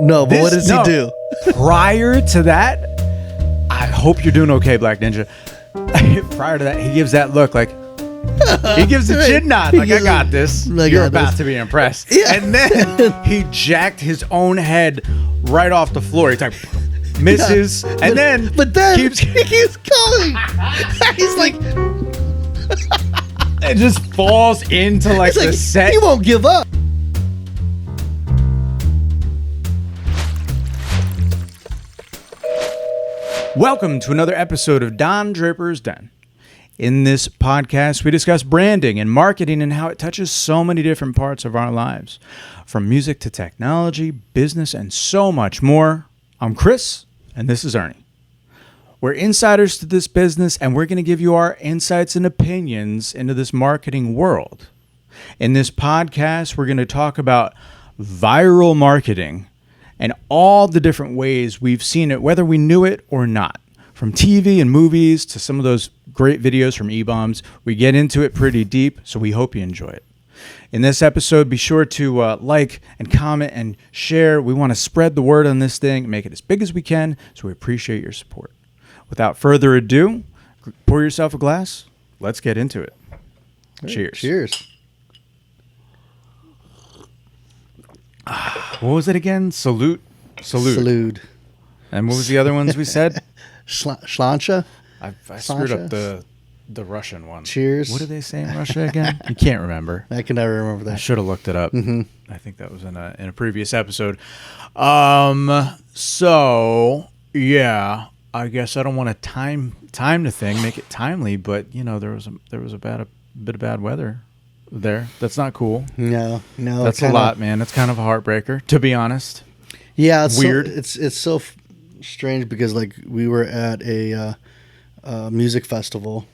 No, but what does he do? Prior to that, I hope you're doing okay, BlackNinja. Prior to that, he gives that look like, he gives the chin nod, like, I got this. You're about to be impressed. Yeah. And then he jacked his own head right off the floor. He's like, misses, and then keeps he keeps going. He's like, it just falls into like the set. He won't give up. Welcome to another episode of Don Draper's Den. In this podcast, we discuss branding and marketing and how it touches so many different parts of our lives, from music to technology, business, and so much more. I'm Chris, and this is Ernie. We're insiders to this business, and we're going to give you our insights and opinions into this marketing world. In this podcast, we're going to talk about viral marketing and all the different ways we've seen it, whether we knew it or not. From TV and movies to some of those great videos from E-Bombs, we get into it pretty deep, so we hope you enjoy it. In this episode, be sure to like and comment and share. We want to spread the word on this thing and make it as big as we can, so we appreciate your support. Without further ado, pour yourself a glass. Let's get into it. Cheers. Cheers. What was it again? Salute. And what was the other ones we said? Sláinte. I screwed up the Russian one. Cheers. What do they say in Russia again? You can't remember. I can never remember that. I should have looked it up. Mm-hmm. I think that was in a previous episode. So yeah, I guess I don't want to time the thing, make it timely, but you know there was a bit of bad weather there. That's not cool. No. That's a lot, man. It's kind of a heartbreaker, to be honest. Yeah, it's weird. It's so strange because like we were at a music festival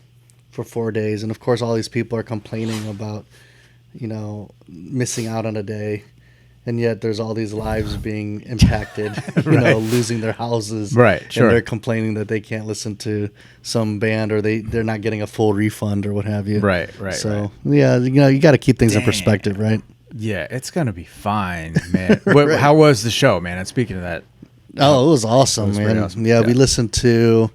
for 4 days, and of course all these people are complaining about missing out on a day, and yet there's all these lives being impacted, right. Losing their houses, right? Sure. And they're complaining that they can't listen to some band, or they're not getting a full refund or what have you. Right. So yeah, you got to keep things in perspective, right? Yeah, it's gonna be fine, man. Right. How was the show, man? And speaking of that, it was awesome, man. Awesome. Yeah, we listened to.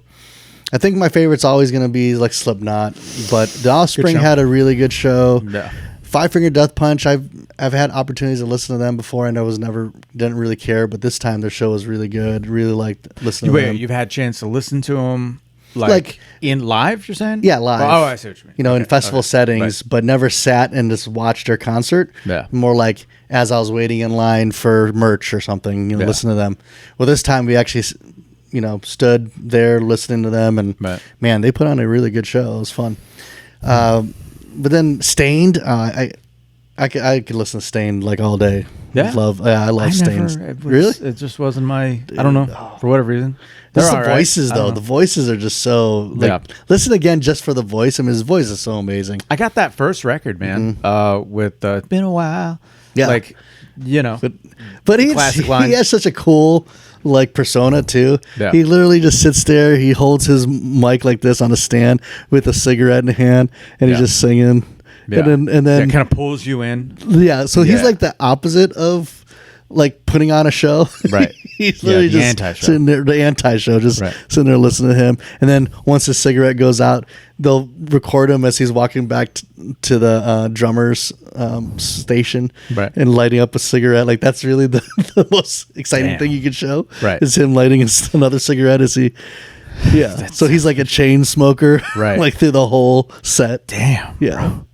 I think my favorite's always going to be like Slipknot, but The Offspring had a really good show. Yeah. Five Finger Death Punch, I've had opportunities to listen to them before, and I didn't really care, but this time their show was really good. Really liked listening to them. You've had a chance to listen to them like in live, you're saying? Yeah, live. Oh, I see what you mean. In festival settings, but never sat and just watched their concert. Yeah. More like as I was waiting in line for merch or something, listen to them. Well, this time we actually stood there listening to them, and man, they put on a really good show. It was fun. But then Stained, I could listen to Stained like all day. Yeah, I love Stained. Really? It just wasn't my. I don't know for whatever reason. It's the voices though. The voices are just so listen again just for the voice. I mean, his voice is so amazing. I got that first record, man. With it's been a while. Yeah, but he has such a cool persona too. Yeah. He literally just sits there. He holds his mic like this on a stand with a cigarette in hand, and he's just singing. Yeah. And then kind of pulls you in. Yeah. So he's like the opposite of like putting on a show. Right. He's literally just anti-show. Sitting there, the anti-show, just sitting there listening to him. And then once his cigarette goes out, they'll record him as he's walking back to the drummer's station and lighting up a cigarette. Like that's really the most exciting thing you could show. Right. Is him lighting another cigarette as he. Yeah. So he's like a chain smoker. Right. Like through the whole set. Damn. Yeah. Bro.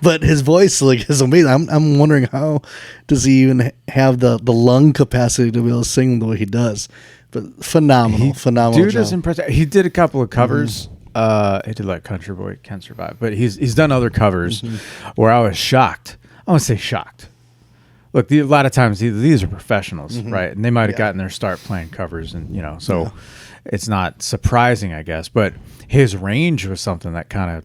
But his voice is amazing. I'm wondering how does he even have the lung capacity to be able to sing the way he does. But phenomenal dude job. Is impressive. He did a couple of covers. He did like Country Boy Can't Survive, but he's done other covers where I was shocked. I want to say shocked. Look, a lot of times these are professionals, right? And they might have gotten their start playing covers, and so it's not surprising, I guess. But his range was something that kind of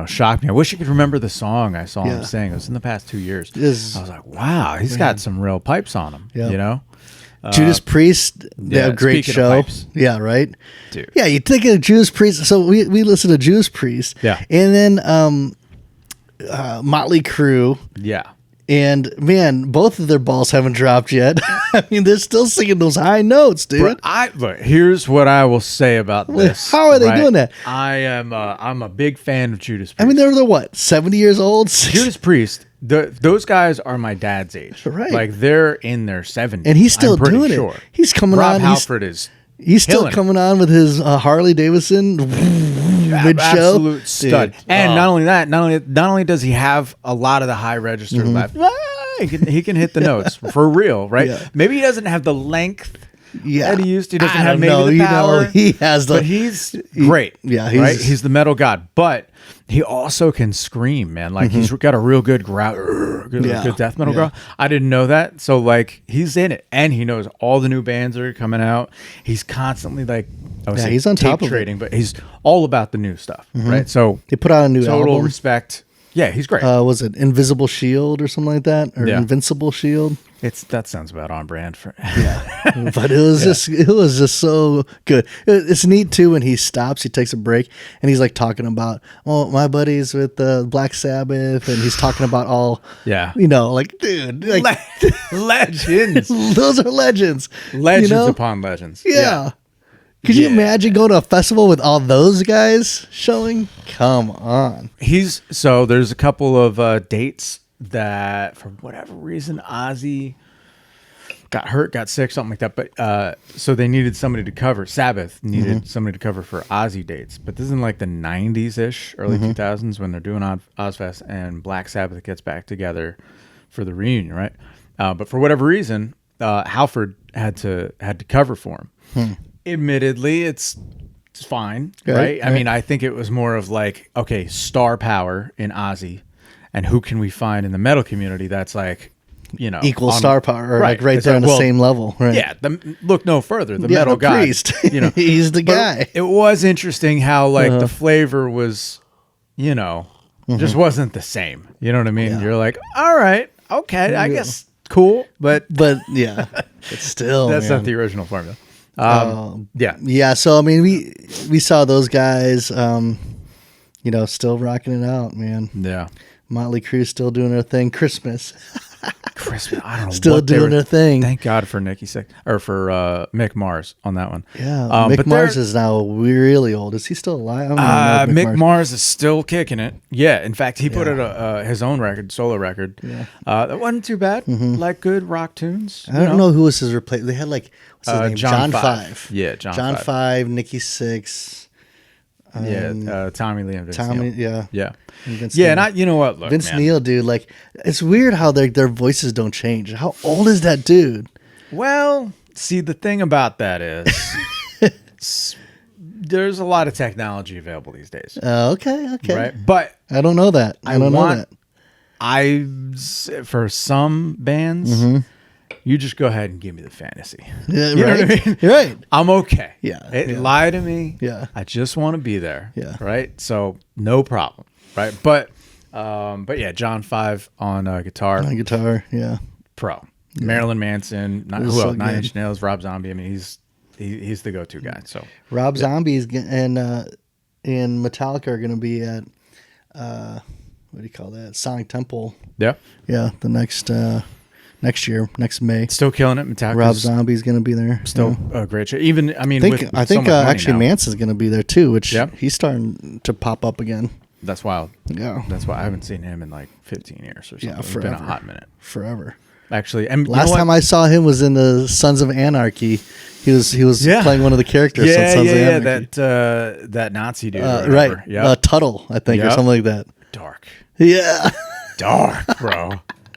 shocked me. I wish I could remember the song I saw him sing. It was in the past 2 years. I was like, wow, he's got some real pipes on him. Yeah. Judas Priest, they have a great show. Yeah, right? Dude. Yeah, you think of Judas Priest. So we listen to Judas Priest. Yeah. And then Motley Crue. Yeah. And man, both of their balls haven't dropped yet. I mean, they're still singing those high notes, dude. Look, here's what I will say about this. How are they doing that? I'm a big fan of Judas Priest. I mean, they're what, 70 years old? Judas Priest. Those guys are my dad's age. Right. Like they're in their 70s. And he's still doing it. He's coming on. Rob Halford is. He's still coming on with his Harley Davidson mid-show. Absolute stud. Dude. And not only that, not only does he have a lot of the high register left, he can hit the notes for real, right? Yeah. Maybe he doesn't have the length that he used to. He doesn't I have don't maybe know. the power. He has the. But he's great. Yeah, he's the metal god. But he also can scream, man. Like he's got a real good growl, good death metal growl. I didn't know that. So like he's in it, and he knows all the new bands that are coming out. He's constantly like, he's on top of trading, but he's all about the new stuff, right? So they put out a new total album. Respect. Yeah, he's great. Was it Invisible Shield or something like that, or Invincible Shield? That sounds about on brand for. Yeah, but it was just so good. It's neat too when he stops, he takes a break, and he's like talking about, my buddies with Black Sabbath, and he's talking about all, like dude, like legends. Those are legends, upon legends. Yeah. Could you imagine going to a festival with all those guys showing? Come on. There's a couple of dates that, for whatever reason, Ozzy got hurt, got sick, something like that. But so they needed somebody to cover. Sabbath needed somebody to cover for Ozzy dates. But this is in like the 90s-ish, early 2000s when they're doing Ozfest, and Black Sabbath gets back together for the reunion, right? But for whatever reason, Halford had to cover for him. Admittedly, it's fine, right? I mean, I think it was more of like, okay, star power in Ozzy, and who can we find in the metal community that's like, equal star power, like right there on the same level, right? Yeah, look no further. The metal god, priest. He's the guy. It was interesting how like the flavor was, just wasn't the same. You know what I mean? Yeah. You're like, all right, okay, I guess cool, but yeah, it's still that's not the original formula. So I mean, we saw those guys, still rocking it out, man. Yeah, Motley Crue still doing their thing. Christmas, I don't know, still doing their thing. Thank God for Mick Mars on that one. Yeah, Mick Mars is now really old. Is he still alive? Mick Mars is still kicking it. Yeah, in fact, he put out his own solo record. Yeah, that wasn't too bad. Like good rock tunes. I don't know who was his replacement. They had like what's his name? John Five. Yeah, John Five, Nikki Sixx. Tommy Lee and Vince Neil. Yeah. And you know what? Look, Vince Neil, dude, like it's weird how their voices don't change. How old is that dude? Well, see, the thing about that is there's a lot of technology available these days. Okay. Right? But I don't know that. I don't know that. For some bands, you just go ahead and give me the fantasy. Yeah, you know what I mean? You're right. I'm okay. Yeah. Lie to me. Yeah. I just want to be there. Yeah. Right. So no problem. Right. But yeah, John Five on guitar. On guitar. Yeah. Pro. Yeah. Marilyn Manson. Who else? Nine Inch Nails. Rob Zombie. I mean, he's the go-to guy. So Rob Zombie's and Metallica are going to be at what do you call that? Sonic Temple. Yeah. Yeah. The next year, next May. Still killing it. Metallica. Rob Zombie's going to be there. Still a great show. Even, I mean, I think actually now. Manson's going to be there too, which he's starting to pop up again. That's wild. Yeah. That's why I haven't seen him in like 15 years or something. Yeah, forever. It's been a hot minute. Forever. Actually, and last time I saw him was in the Sons of Anarchy. He was playing one of the characters on Sons of Anarchy. That Nazi dude. Right. Yeah. Tuttle, I think, or something like that. Dark. Yeah. Dark, bro.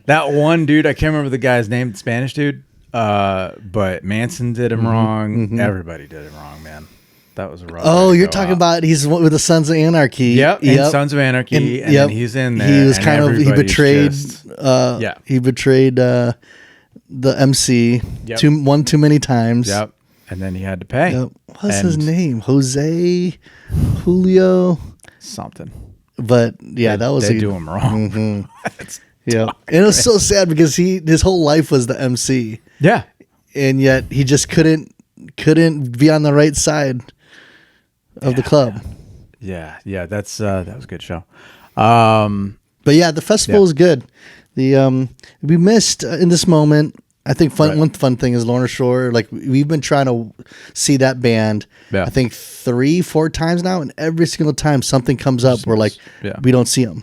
That one dude, I can't remember the guy's name, the Spanish dude, but Manson did him wrong. Mm-hmm. Everybody did him wrong, man. That was a rough. Oh, you're talking about he's with the Sons of Anarchy. Yep. Sons of Anarchy, and then he's in there. He was he betrayed. He betrayed the MC one too many times. Yep. And then he had to pay. Yep. What's his name? Julio something. But yeah, that was they do him wrong. Mm-hmm. Yeah, and it was so sad because his whole life was the MC. Yeah, and yet he just couldn't be on the right side of the club. Yeah, that was a good show. But yeah, the festival was good. We missed in this moment. I think one fun thing is Lorna Shore. Like we've been trying to see that band. Yeah. I think 3-4 times now, and every single time something comes up, we're like, we don't see them.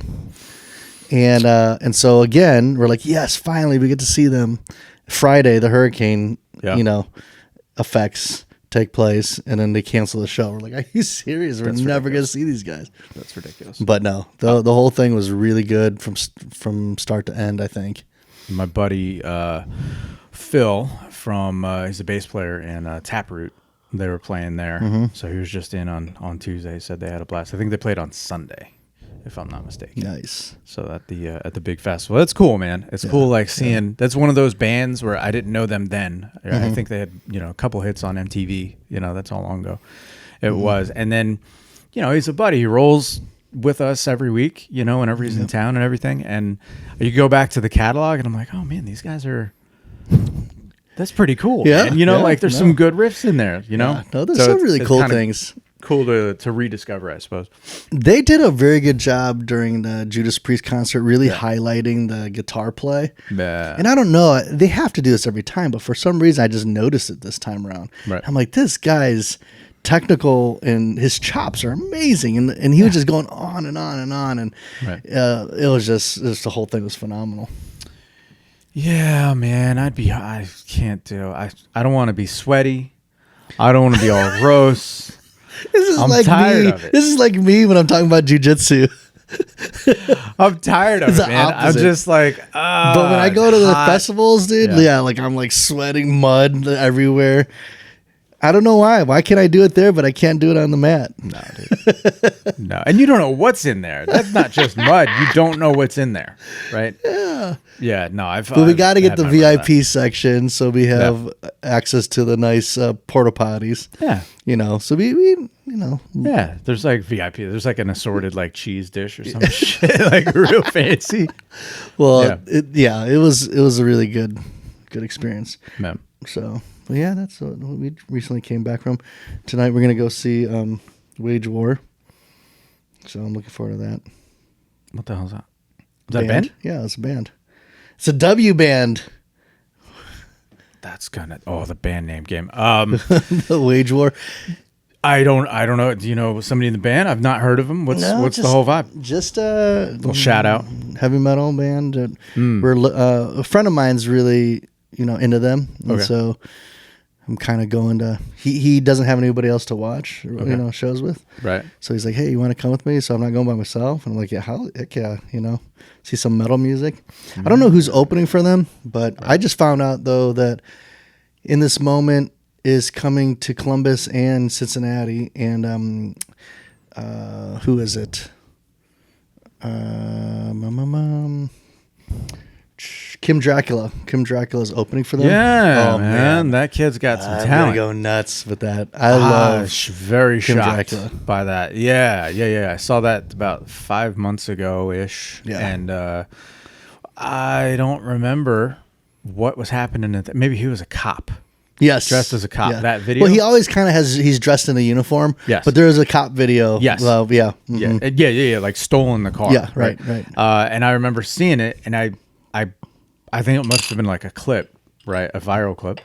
And so again, we're like, yes, finally we get to see them. Friday, the hurricane, effects take place, and then they cancel the show. We're like, are you serious? We're never going to see these guys. That's ridiculous. But no, the whole thing was really good from start to end, I think. My buddy Phil he's a bass player in Taproot. They were playing there, so he was just in on Tuesday. Said they had a blast. I think they played on Sunday, if I'm not mistaken. Nice. So at the big festival, that's cool, man. It's cool, like seeing. That's one of those bands where I didn't know them then. I think they had a couple hits on MTV. That's how long ago it was. And then, he's a buddy. He rolls with us every week, whenever he's in town and everything. And you go back to the catalog, and I'm like, oh man, these guys are. That's pretty cool. Yeah, man. There's some good riffs in there. No, there's some really cool things. Cool to rediscover, I suppose. They did a very good job during the Judas Priest concert, really highlighting the guitar play. Yeah. And I don't know, they have to do this every time, but for some reason I just noticed it this time around. Right. I'm like, this guy's technical and his chops are amazing, and he was just going on and on and on, and it was just the whole thing was phenomenal. Yeah, man, I can't do. I don't want to be sweaty. I don't want to be all gross. I'm tired of it. This is like me when I'm talking about jujitsu. I'm tired of it, man. I'm just like, but when I go to the festivals, dude, like I'm like sweating mud everywhere. I don't know why. Why can't I do it there, but I can't do it on the mat? No, dude. No. And you don't know what's in there. That's not just mud. You don't know what's in there, right? Yeah. Yeah, no. But we got to get the VIP section so we have access to the nice porta potties. Yeah. So we. Yeah, there's like VIP. There's like an assorted like cheese dish or some shit, like real fancy. Well, it was a really good experience. Yeah. So. But yeah, that's what we recently came back from. Tonight we're gonna go see Wage War. So I'm looking forward to that. What the hell is that? Is that a band? Yeah, it's a band. It's a W band. That's gonna the band name game. The Wage War. I don't know. Do you know somebody in the band? I've not heard of them. What's the whole vibe? Just a little shout out. Heavy metal band. We're a friend of mine's really into them, and so I'm kind of going to. He doesn't have anybody else to watch, shows with. Right. So he's like, "Hey, you want to come with me?" So I'm not going by myself, and I'm like, "Yeah, heck yeah, see some metal music." I don't know who's opening for them, but I just found out though that In This Moment is coming to Columbus and Cincinnati, and who is it? Kim Dracula. Kim Dracula is opening for them. Yeah, man, that kid's got some talent. I'm gonna go nuts with that. I love. Very Kim shocked Dracula. by that. Yeah. I saw that about 5 months ago ish, and I don't remember what was happening. Maybe he was a cop. Yes, dressed as a cop. Yeah. That video. Well, he always kind of he's dressed in a uniform. Yes, but there is a cop video. Yes. Well, yeah. Mm-hmm. Yeah. Like stolen the car. Yeah. Right. And I remember seeing it, and I think it must have been like a clip, right? A viral clip.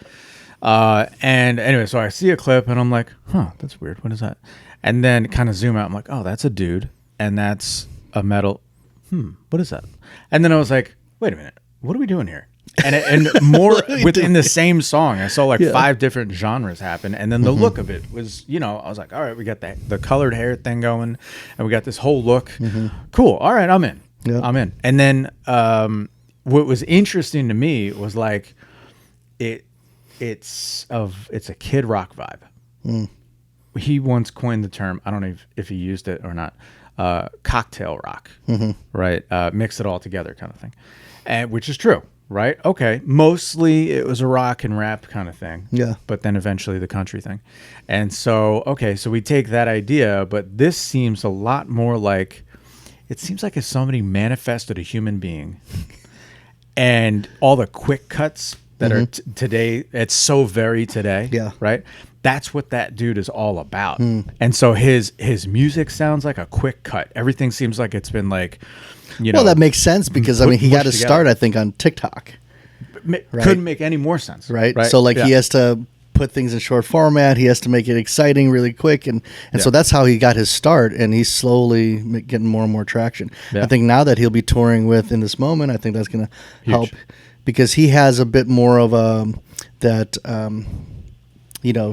And anyway, so I see a clip, and I'm like, huh, that's weird. What is that? And then kind of zoom out. I'm like, oh, that's a dude, and that's a metal. What is that? And then I was like, wait a minute, what are we doing here? And more within the same song, I saw like 5 different genres happen, and then the look of it was, I was like, all right, we got the colored hair thing going, and we got this whole look. Cool. All right, I'm in. Yep. I'm in. And then what was interesting to me was like it's a Kid Rock vibe. He once coined the term, I don't know if he used it or not, cocktail rock, right? Mix it all together kind of thing, and which is true. Right. Okay. Mostly it was a rock and rap kind of thing. Yeah. But then eventually the country thing. And so, okay, so we take that idea, but this seems a lot more like, it seems like if somebody manifested a human being and all the quick cuts that are today. It's so very today. Yeah. Right. That's what that dude is all about. And so his music sounds like a quick cut. Everything seems like it's been like, well, that makes sense because I mean, he got his start, I think, on TikTok. Right? Couldn't make any more sense. Right. So like he has to put things in short format. He has to make it exciting really quick. And so that's how he got his start. And he's slowly getting more and more traction. I think now that he'll be touring with In This Moment, I think that's going to help because he has a bit more of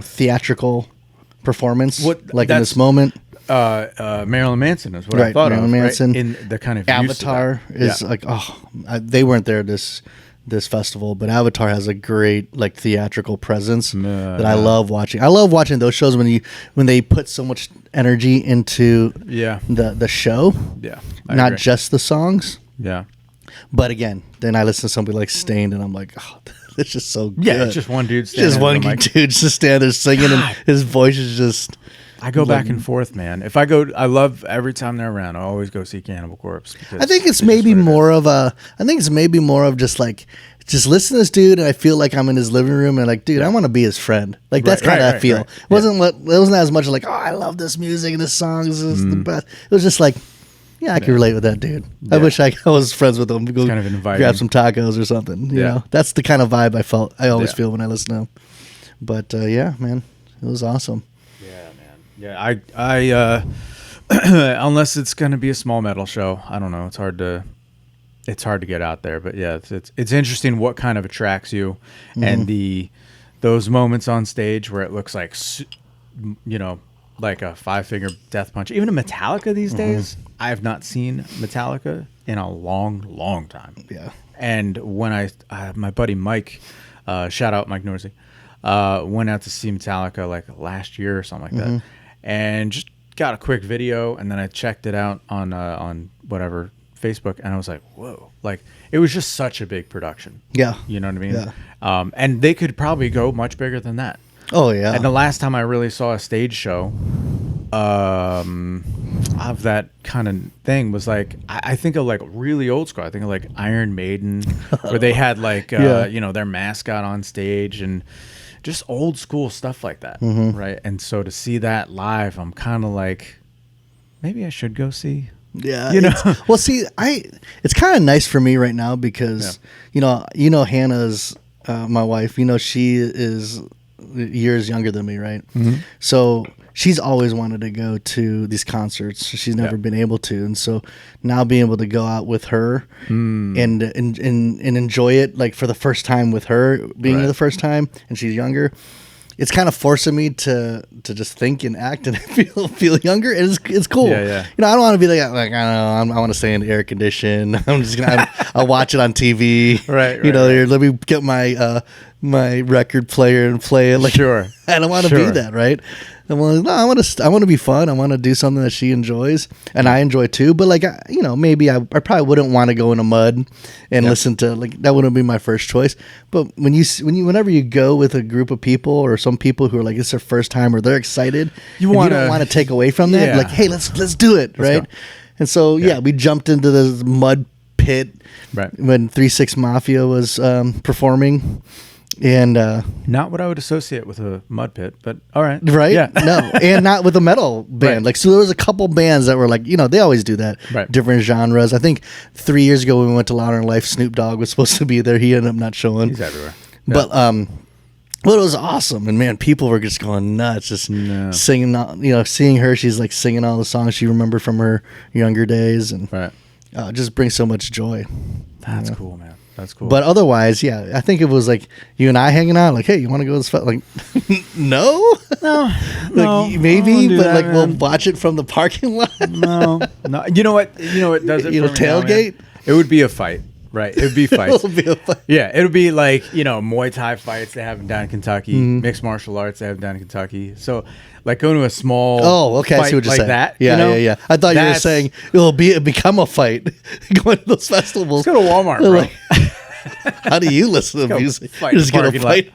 theatrical performance like In This Moment. Marilyn Manson is what I thought Marilyn of. Manson. Right? In the kind of Avatar is like, they weren't there this festival, but Avatar has a great like theatrical presence that I love watching. I love watching those shows when they put so much energy into the show. Yeah. Not just the songs. Yeah. But again, then I listen to somebody like Stained and I'm like, oh, it's just so good. Yeah, it's just one dude standing just one dude just standing there singing and his voice is just I go back and forth, man. If I go, I love every time they're around. I always go see Cannibal Corpse. I think it's maybe more of just like, just listen to this dude, and I feel like I'm in his living room, and like, dude, I want to be his friend. Like that's kind of how I feel. Right. It wasn't as much like, oh, I love this music and this song. This is the best. It was just like, yeah, I can relate with that dude. I wish I was friends with him. Go kind of inviting. Grab some tacos or something. You know, that's the kind of vibe I always feel when I listen to him. But yeah, man, it was awesome. Yeah, I unless it's going to be a small metal show, I don't know. It's hard to get out there, but yeah, it's interesting what kind of attracts you, and those moments on stage where it looks like, like a 5-finger death punch. Even a Metallica these days, I have not seen Metallica in a long, long time. Yeah, and when my buddy Mike, shout out Mike Norsey, went out to see Metallica like last year or something like that. And just got a quick video, and then I checked it out on whatever Facebook, and I was like, whoa! Like it was just such a big production. Yeah, you know what I mean. Yeah. And they could probably go much bigger than that. Oh yeah. And the last time I really saw a stage show of that kind of thing was like I think of like really old school. I think of like Iron Maiden, where they had like their mascot on stage and just old school stuff like that, right? And so to see that live, I'm kind of like, maybe I should go see. Yeah, it's kind of nice for me right now because Hannah's my wife. She is years younger than me, right? So she's always wanted to go to these concerts. She's never been able to, and so now being able to go out with her and enjoy it like for the first time with her being the first time, and she's younger. It's kind of forcing me to just think and act and feel younger. And it's cool. Yeah. I don't want to be like I don't know. I want to stay in the air condition. I'm just gonna. I'll watch it on TV. Right. Let me get my my record player and play it. Like sure. I don't want to be that. Right. I'm like, no, I want to be fun. I want to do something that she enjoys and I enjoy too. But like, maybe I probably wouldn't want to go in a mud and listen to like that wouldn't be my first choice. But whenever you go with a group of people or some people who are like it's their first time or they're excited, you don't want to take away from that. Yeah. Like, hey, let's do it, right? Go. And so we jumped into this mud pit when 3-6 Mafia was performing. And not what I would associate with a mud pit, but all right. Right? Yeah. No. And not with a metal band. Right. Like, so there was a couple bands that were like, they always do that. Right. Different genres. I think 3 years ago when we went to Louder in Life, Snoop Dogg was supposed to be there. He ended up not showing. He's everywhere. Yeah. But it was awesome. And man, people were just going nuts, just singing, seeing her, she's like singing all the songs she remembered from her younger days. And it just brings so much joy. That's cool, man. That's cool. But otherwise, I think it was like you and I hanging out, like, hey, you want to go to this like, no, like, maybe, but like we'll watch it from the parking lot. no. You know what does it? Tailgate. It would be a fight, right? It would be fights. It would be a fight. Yeah, it would be like Muay Thai fights they have down in Kentucky, mixed martial arts they have down in Kentucky. So like going to a small I see what you're saying. That. Yeah. I thought you were saying it'll become a fight going to those festivals. Let's go to Walmart, bro. How do you listen to music? You're just going to fight?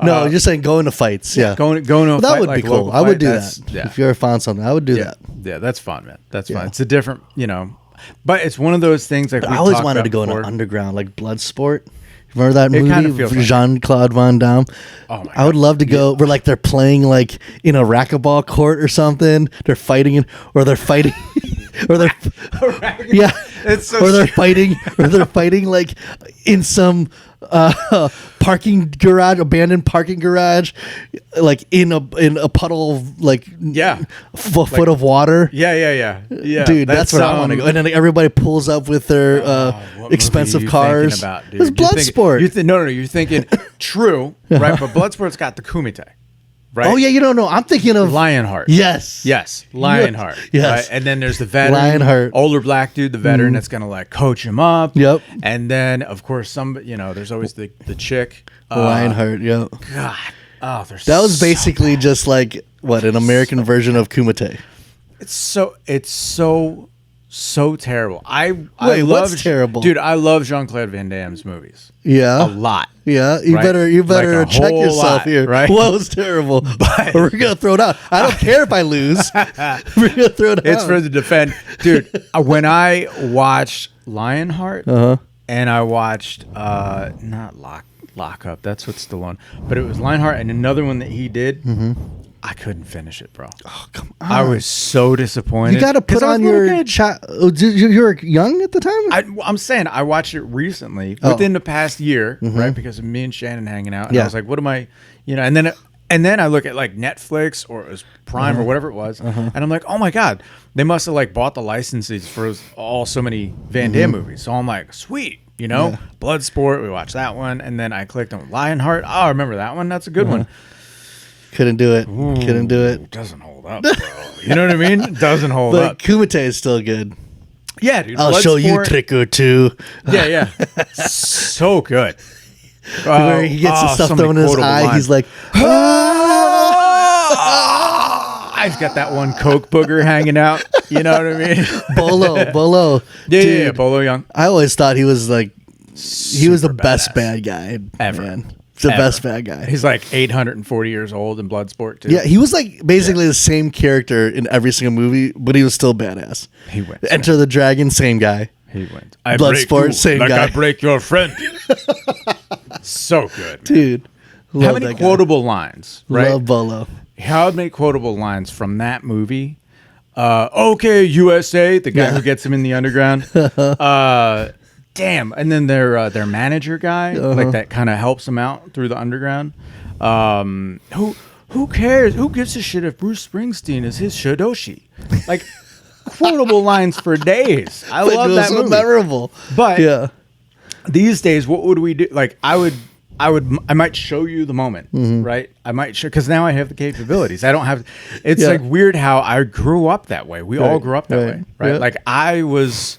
No, you're saying going to fights. Yeah. Going to a fight. That would like be cool. I would do that. Yeah. If you ever found something, I would do that. Yeah, that's fun, man. That's fun. It's a different, but it's one of those things like I always wanted to go in an underground, like Bloodsport. Remember that It kind of movie, feels like Jean-Claude Van Damme? Oh my I would love to go where like they're playing like in a racquetball court or something. They're fighting or they're fighting or they're yeah. It's so or they're fighting like in some parking garage, abandoned parking garage, like in a puddle of like foot of water. Yeah. Dude, that's where I want to go. And then like, everybody pulls up with their expensive cars. About, dude? It's Bloodsport. No, you're thinking true, right? But Bloodsport's got the Kumite. Right? Oh yeah, you don't know. I'm thinking of Lionheart. Yes, Lionheart. Yes, right? And then there's the veteran, Lionheart, older black dude, the veteran that's gonna like coach him up. Yep. And then of course there's always the chick. Lionheart. Yep. God. Oh, that was basically just like what an American version of Kumite. It's so terrible. I love what's terrible, dude. I love Jean-Claude Van Damme's movies. Yeah, a lot. Yeah, you right? better like check yourself lot, here. Right? What was terrible? But we're gonna throw it out. I don't care if I lose. We're gonna throw it out. It's for the defend, dude. When I watched Lionheart and I watched not Lock Up. That's what's still on, but it was Lionheart and another one that he did. I couldn't finish it, bro. Oh, come on. I was so disappointed. You got to put on your chat. You were young at the time? I'm saying I watched it recently, within the past year, right? Because of me and Shannon hanging out. And I was like, what am I, and then I look at like Netflix or it was Prime or whatever it was. And I'm like, oh my God, they must have like bought the licenses for so many Van Damme movies. So I'm like, sweet, Bloodsport. We watched that one. And then I clicked on Lionheart. Oh, I remember that one. That's a good one. Couldn't do it. Couldn't do it. Doesn't hold up, bro. You know what I mean? It doesn't hold up. But Kumite is still good. Yeah, dude. I'll show you a trick or two. Yeah. So good. Where he gets the stuff thrown in his eye. Lines. He's like, I've got that one Coke booger hanging out. You know what I mean? Bolo. Yeah, Bolo Young. I always thought he was like, he was the best bad guy ever. Man. The best bad guy. He's like 840 years old in Bloodsport too. Yeah, he was like basically the same character in every single movie, but he was still badass. He wins. Enter the Dragon, same guy. He wins. Bloodsport, same like guy. I break your friend. So good, man. Dude. How many quotable lines? Right? Love Bolo. How many quotable lines from that movie? Okay, USA, the guy who gets him in the underground. Damn, and then their manager guy, like that kind of helps him out through the underground. Who cares? Who gives a shit if Bruce Springsteen is his Shidoshi? Like quotable lines for days. I love that movie. Memorable. But these days, what would we do? Like I might show you the moment, right? I might show because now I have the capabilities. I don't have. It's like weird how I grew up that way. We all grew up that way, right? Like I was.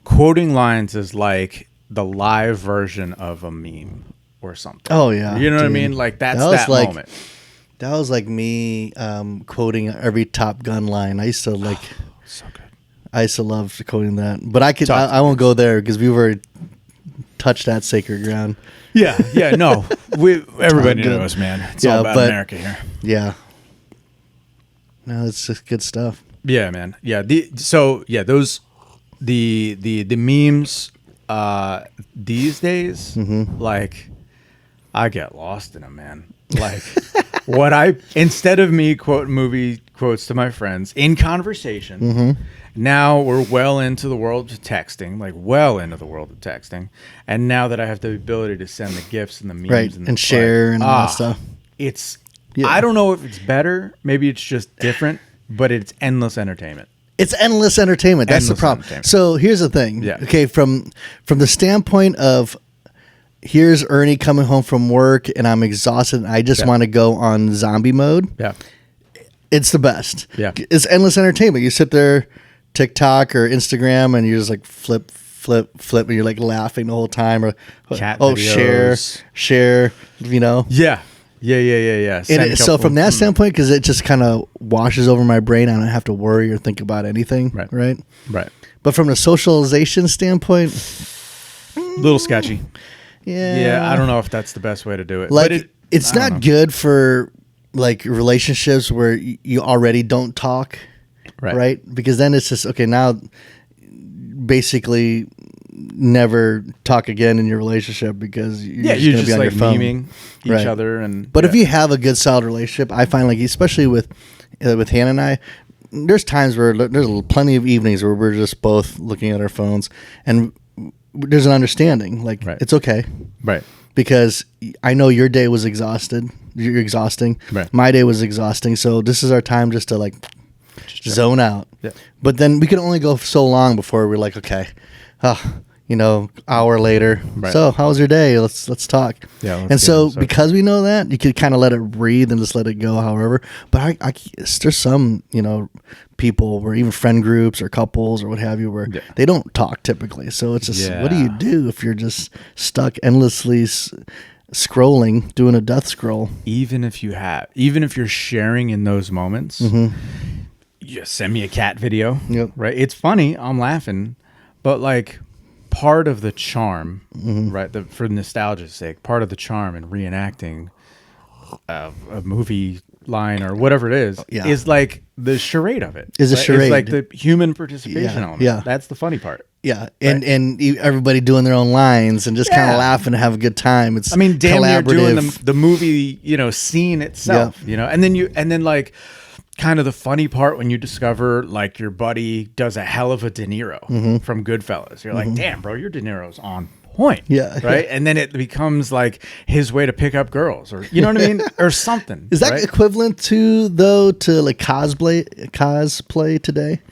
Quoting lines is like the live version of a meme or something. Oh yeah, you know what I mean? Like that's that moment. That was like me quoting every Top Gun line. I used to like. So good. I used to love quoting that, but I won't go there because we were touched that sacred ground. Yeah. No, everybody knows, man. It's all about America here. Yeah. No, it's just good stuff. Yeah, man. Yeah. Those. The memes these days, like I get lost in them, man. Like instead of me quoting movie quotes to my friends in conversation, now we're well into the world of texting, and now that I have the ability to send the GIFs and the memes and share and all that stuff, it's I don't know if it's better, maybe it's just different, but it's endless entertainment. It's endless entertainment. That's the problem. So here's the thing. Yeah. Okay, from the standpoint of here's Ernie coming home from work and I'm exhausted and I just want to go on zombie mode. Yeah. It's the best. Yeah. It's endless entertainment. You sit there, TikTok or Instagram, and you just like flip, and you're like laughing the whole time. Or cat videos. share. Yeah. And so from that standpoint, because it just kind of washes over my brain, I don't have to worry or think about anything. Right. But from a socialization standpoint, a little sketchy. Yeah. I don't know if that's the best way to do it. Like but it's not good for like relationships where you already don't talk. Right. Because then it's just okay. Now, basically, never talk again in your relationship because you're just be on like your phone. memeing each other. But if you have a good solid relationship, I find like especially with Hannah and I, there's times where there's plenty of evenings where we're just both looking at our phones and there's an understanding. Like it's okay, right? Because I know your day was exhausting. Right. My day was exhausting. So this is our time just to like zone out. Yeah. But then we can only go so long before we're like, okay, hour later. Right. So how was your day? Let's talk. Yeah. And so because we know that, you could kind of let it breathe and just let it go. However, but there's some people where even friend groups or couples or what have you where they don't talk typically. So it's just what do you do if you're just stuck endlessly scrolling, doing a death scroll? Even if you're sharing in those moments, you send me a cat video. Yep. Right. It's funny. I'm laughing, but like part of the charm, right? For nostalgia's sake, part of the charm in reenacting a movie line or whatever it is like the charade of it. Is a charade. It's like the human participation element. Yeah. That's the funny part. Yeah. And everybody doing their own lines and just kind of laughing and have a good time. It's damn near doing the movie, scene itself, and then like kind of the funny part when you discover like your buddy does a hell of a De Niro from Goodfellas. You're like, damn, bro, your De Niro's on point. Yeah. Right. And then it becomes like his way to pick up girls or, you know what I mean? Or something. Is that equivalent to like cosplay today?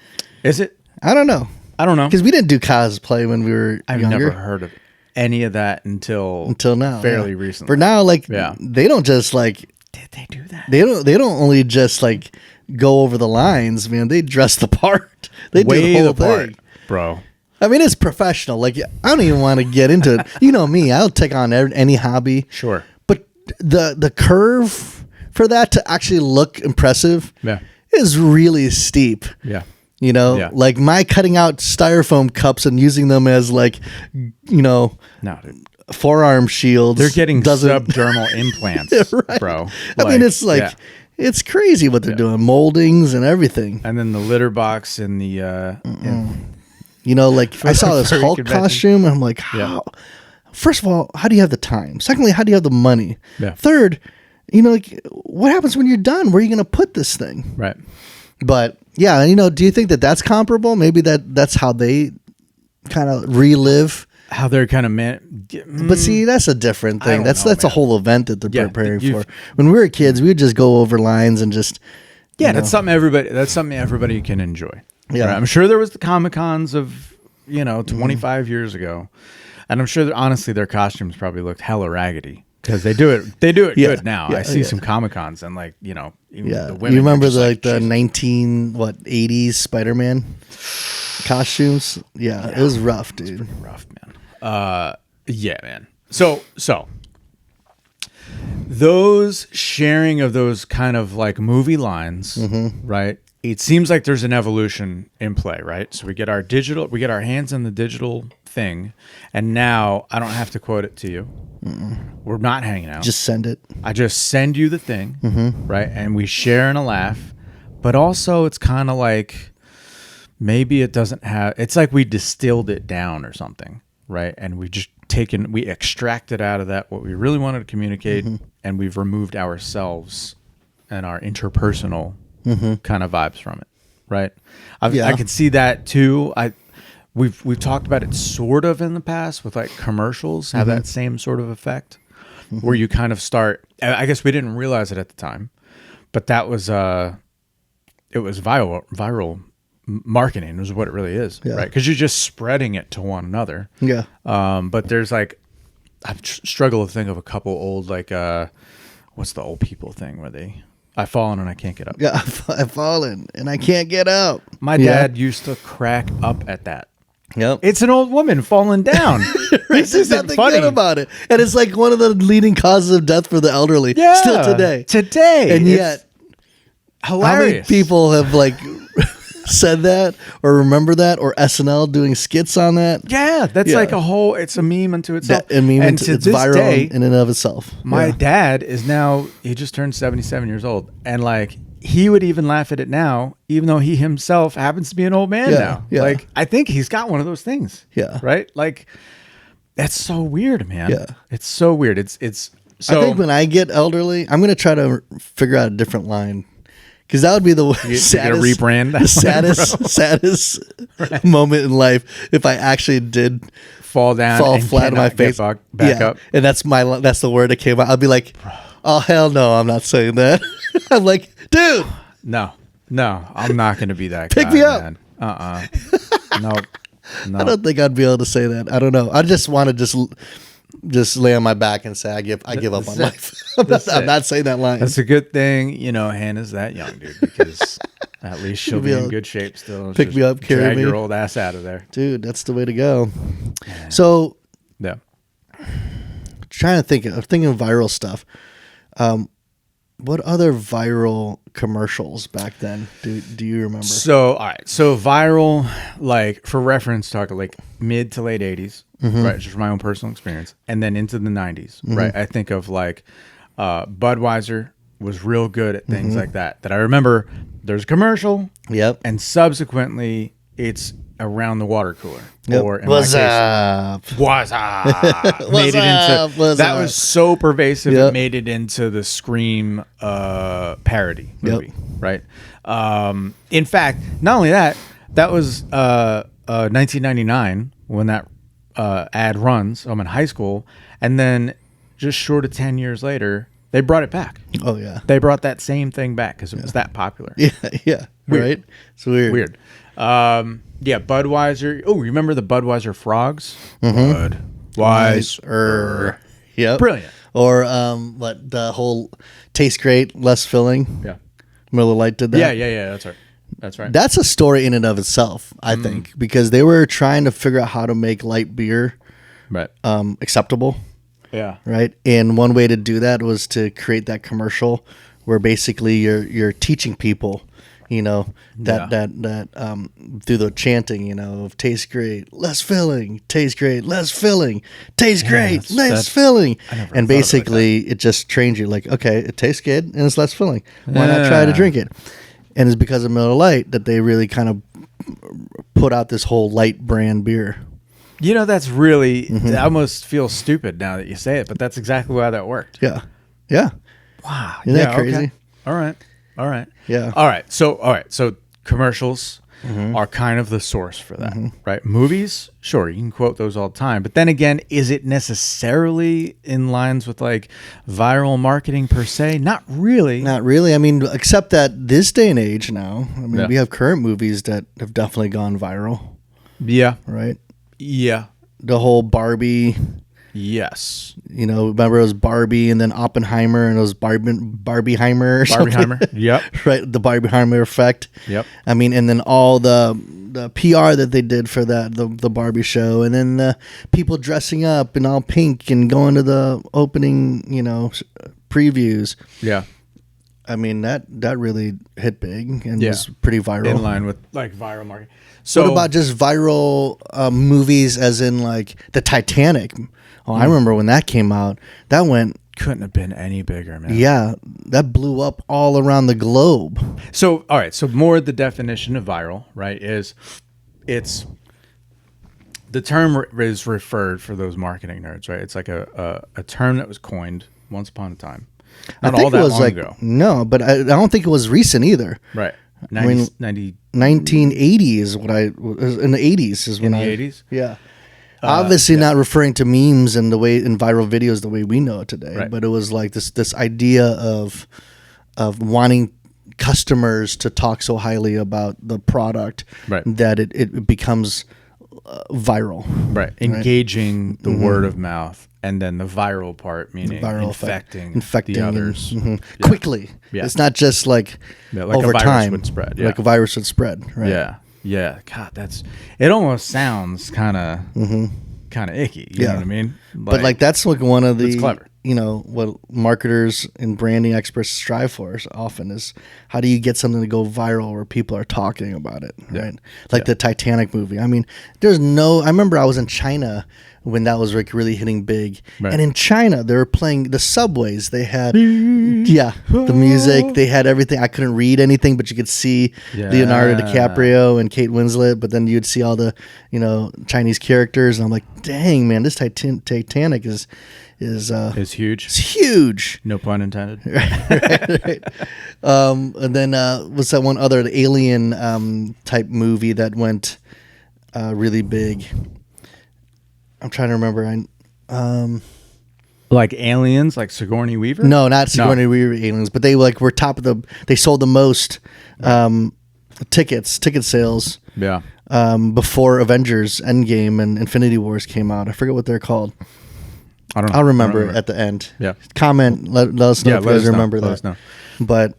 Is it? I don't know. Because we didn't do cosplay when we were I've younger. Never heard of any of that until now. Fairly recently. For now, like they don't just like. Did they do that? They don't only just like go over the lines, man. They dress the part. They do the whole thing, bro. I mean, it's professional. Like I don't even want to get into it. You know me. I'll take on any hobby. Sure. But the curve for that to actually look impressive is really steep. Yeah. Like my cutting out styrofoam cups and using them as like, no, dude. Forearm shields. They're getting subdermal implants, right. bro. I mean, it's like it's crazy what they're doing, moldings and everything. And then the litter box and the, like I saw this Hulk costume, and I'm like, how? Yeah. First of all, how do you have the time? Secondly, how do you have the money? Yeah. Third, like what happens when you're done? Where are you going to put this thing? Right. But yeah, do you think that that's comparable? Maybe that's how they kind of relive. How they're kind of but see, that's a different thing. That's a whole event that they're preparing for. When we were kids, we would just go over lines and just that's something everybody can enjoy. Yeah, right? I'm sure there was the Comic-Cons of 25 years ago, and I'm sure that honestly their costumes probably looked hella raggedy because they do it good now. I see some Comic-Cons and like even the women. You remember the 80s Spider-Man costumes? Yeah, it was rough, dude. It was pretty rough, man. Yeah, man. So those sharing of those kind of like movie lines, right? It seems like there's an evolution in play, right? So we get our hands on the digital thing, and now I don't have to quote it to you. We're not hanging out. Just send it. I just send you the thing, right? And we share and a laugh, but also it's kind of like maybe it doesn't have. It's like we distilled it down or something. Right. And we extracted out of that what we really wanted to communicate, and we've removed ourselves and our interpersonal kind of vibes from it. Right. I can see that too. We've talked about it sort of in the past with like commercials have that same sort of effect where you kind of start. I guess we didn't realize it at the time, but that was it was viral marketing is what it really is, right? Because you're just spreading it to one another. Yeah. But there's like, I struggle to think of a couple old like, what's the old people thing where I've fallen and I can't get up. Yeah, I've fallen and I can't get up. My dad used to crack up at that. Yep. It's an old woman falling down. This isn't funny about it, and it's like one of the leading causes of death for the elderly. Yeah, still today, and yet hilarious. How many people have like said that or remember that or SNL doing skits on that? Yeah, that's like it's a meme unto itself. It's viral in and of itself. My dad is now, he just turned 77 years old, and like he would even laugh at it now, even though he himself happens to be an old man now. Yeah. Like, I think he's got one of those things. Yeah. Right? Like, that's so weird, man. Yeah. It's so weird. So I think when I get elderly, I'm going to try to figure out a different line. Because that would be the saddest, rebrand that saddest moment in life if I actually did fall flat on my face, back up. And that's the word that came out. I'll be like, oh hell no, I'm not saying that. I'm like, dude, no, I'm not going to be that pick guy, me up. Man. No. I don't think I'd be able to say that. I don't know. I just want to just lay on my back and say I give up on life. I'm not saying that line. That's a good thing, Hannah's that young, dude, because at least she'll be in good shape still. Pick me up, carry drag me. your old ass out of there, dude. That's the way to go. So, yeah. I'm thinking of viral stuff. What other viral commercials back then do you remember? So, all right. So viral, like for reference, talking like mid to late 80s, right? Just from my own personal experience. And then into the 90s, right? I think of like Budweiser was real good at things like that I remember there's a commercial. Yep. And subsequently it's around the water cooler. Yep. Or in What's my case, up? What's up? That was so pervasive. It made it into the Scream parody movie, right? In fact, not only that was 1999 when that ad runs. I'm in high school, and then just short of 10 years later, they brought it back. Oh yeah, they brought that same thing back because it was that popular. Yeah, weird. Right. It's weird. Yeah, Budweiser. Oh, remember the Budweiser frogs? Budweiser. Yep. Brilliant. Or what the whole tastes great, less filling. Yeah. Miller Lite did that. Yeah. That's right. That's a story in and of itself, I think, because they were trying to figure out how to make light beer acceptable. Yeah. Right. And one way to do that was to create that commercial where basically you're teaching people, that through the chanting, of tastes great, less filling, tastes great, less filling, tastes great, less filling. And basically it just trains you like, okay, it tastes good and it's less filling. Why not try to drink it? And it's because of Miller Lite that they really kind of put out this whole light brand beer. That's really, I almost feel stupid now that you say it, but that's exactly why that worked. Yeah. Yeah. Wow. Isn't that crazy? Okay. All right. Yeah. All right. So commercials are kind of the source for that, right? Movies, sure, you can quote those all the time. But then again, is it necessarily in lines with like viral marketing per se? Not really. Not really. I mean, except that this day and age now, we have current movies that have definitely gone viral. Yeah. Right? Yeah. The whole Barbie. Yes. Remember it was Barbie and then Oppenheimer and it was Barbieheimer or something. Barbieheimer. Yep. Right. The Barbieheimer effect. Yep. I mean, and then all the PR that they did for that, the Barbie show, and then the people dressing up in all pink and going to the opening, previews. Yeah. I mean, that really hit big and was pretty viral. In line with like viral marketing. So what about just viral movies as in like the Titanic? Oh, I remember when that came out. That couldn't have been any bigger, man. Yeah, that blew up all around the globe. So, all right. So more the definition of viral, right, is it's the term is referred for those marketing nerds, right? It's like a term that was coined once upon a time. Not all that long ago. No, but I don't think it was recent either. Right. 1980 is what in the 80s is when in the 80s? Yeah. Obviously not referring to memes and the way in viral videos the way we know it today, but it was like this idea of wanting customers to talk so highly about the product that it becomes viral. Right. Engaging the word of mouth. And then the viral part, meaning infecting the others quickly. Yeah. It's not just like over a virus time would spread. Like a virus would spread. Right? Yeah. God, it almost sounds kind of icky. You know what I mean? But like that's like one of the it's clever. What marketers and branding experts strive for often is how do you get something to go viral where people are talking about it, right? Like the Titanic movie. I mean, I remember I was in China when that was like really hitting big. Right. And in China, they were playing the subways. They had the music. They had everything. I couldn't read anything, but you could see Leonardo DiCaprio and Kate Winslet. But then you'd see all the Chinese characters, and I'm like, dang man, this Titanic is huge. It's huge. No pun intended. right. And then what's that one other alien type movie that went really big? I'm trying to remember. Like aliens, like Sigourney Weaver? No, not Sigourney Weaver aliens, but they like were top of the. They sold the most ticket sales. Yeah. Before Avengers Endgame and Infinity Wars came out. I forget what they're called. I don't know. I'll remember at the end. Yeah. Comment. Let us know if you guys remember that. Let us know. But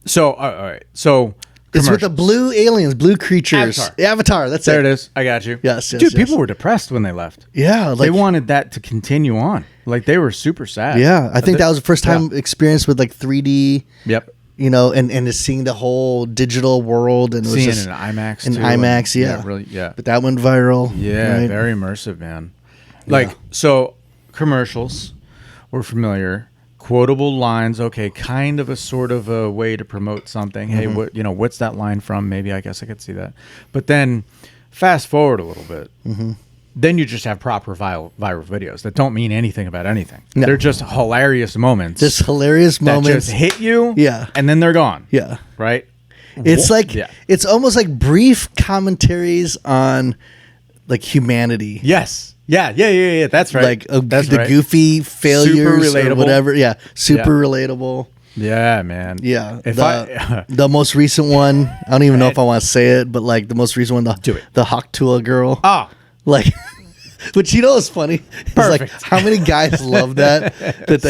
so all right. So it's with the blue aliens, blue creatures. Avatar. That's there. It is. I got you. Yes. Dude, people were depressed when they left. Yeah. Like, they wanted that to continue on. Like they were super sad. Yeah. I think that was the first time experience with like 3D. Yep. And just seeing the whole digital world and seeing it was it in IMAX. In too, IMAX, really. But that went viral. Yeah. Right? Very immersive, man. Like so, commercials. We're familiar. Quotable lines, okay, kind of a sort of a way to promote something. Hey, what's that line from? Maybe I guess I could see that. But then fast forward a little bit. Then you just have proper viral videos that don't mean anything about anything. No. They're just hilarious moments. Just hilarious moments. That just hit you. Yeah. And then they're gone. Yeah. Right? It's it's almost like brief commentaries on like humanity. Yes. Yeah. That's right. Like that's the goofy failures or whatever. Yeah. Super relatable. Yeah, man. Yeah. The most recent one, I don't even know if I want to say it, but like the most recent one, the Haktua girl. Ah. Like, but what's funny? It's like how many guys love that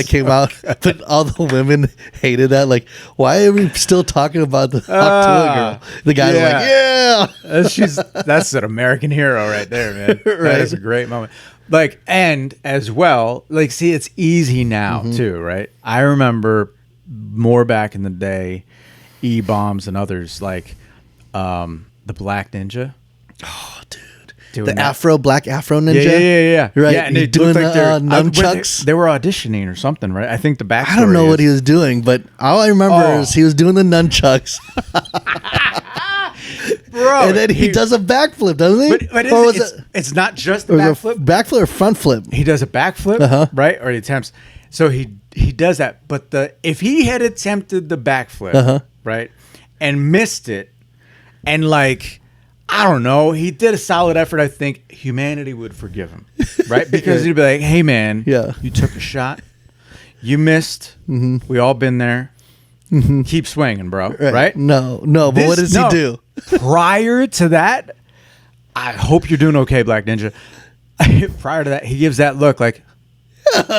came out, but all the women hated that. Like, why are we still talking about the Haktua girl? The guy's that's an American hero right there, man. Right. That is a great moment. Like, and as well, like, see, it's easy now too, right? I remember more back in the day, E-Bombs and others like the BlackNinja. Oh, dude. Doing Black Afro Ninja. Yeah. Right. Yeah, and they doing looked like nunchucks. They were auditioning or something, right? I think the backstory I don't know what he was doing, but all I remember is he was doing the nunchucks. Bro. And then he does a backflip, doesn't he? But it's not just the backflip. Backflip or front flip? He does a backflip, right? Or he attempts. So he does that. But if he had attempted the backflip, right, and missed it, and like, I don't know, he did a solid effort, I think humanity would forgive him, right? Because he'd be like, hey, man, you took a shot. You missed. We all been there. Keep swinging, bro, right? No, but what does he do? Prior to that, I hope you're doing okay, BlackNinja. Prior to that, he gives that look like,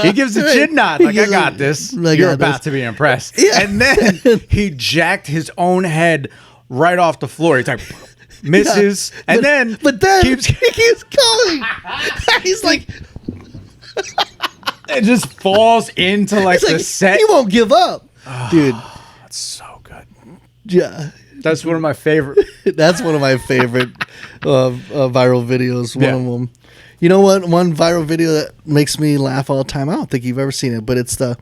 he gives a chin nod, like, I got this. You're about to be impressed. Yeah. And then he jacked his own head right off the floor. He's like, misses, and then he keeps going. He's like, it just falls into like the set. He won't give up, dude. That's so good. Yeah, that's one of my favorite. That's one of my favorite viral videos. One of them. You know what? One viral video that makes me laugh all the time. I don't think you've ever seen it, but it's the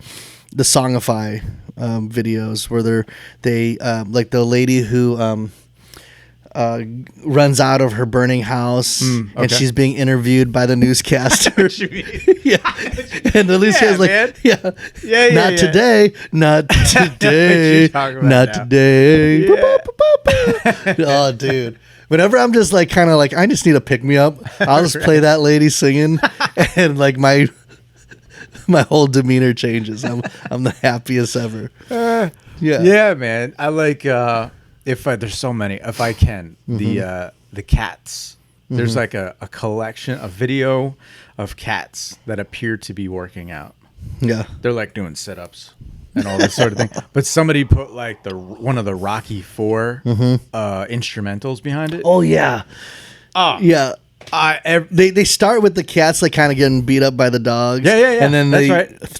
Songify videos where they like the lady who runs out of her burning house and she's being interviewed by the newscaster. And the newscaster's like, not today, not today, not today. Oh, dude. Whenever I'm just like kind of like I just need to pick me up, I'll just play that lady singing, and like my whole demeanor changes. I'm the happiest ever. Yeah, man. I like there's so many. If I can, the cats. There's like a collection, a video of cats that appear to be working out. Yeah, they're like doing sit-ups and all this sort of thing. But somebody put like one of the Rocky IV instrumentals behind it. Oh yeah, yeah. They start with the cats like kind of getting beat up by the dogs. Yeah. And then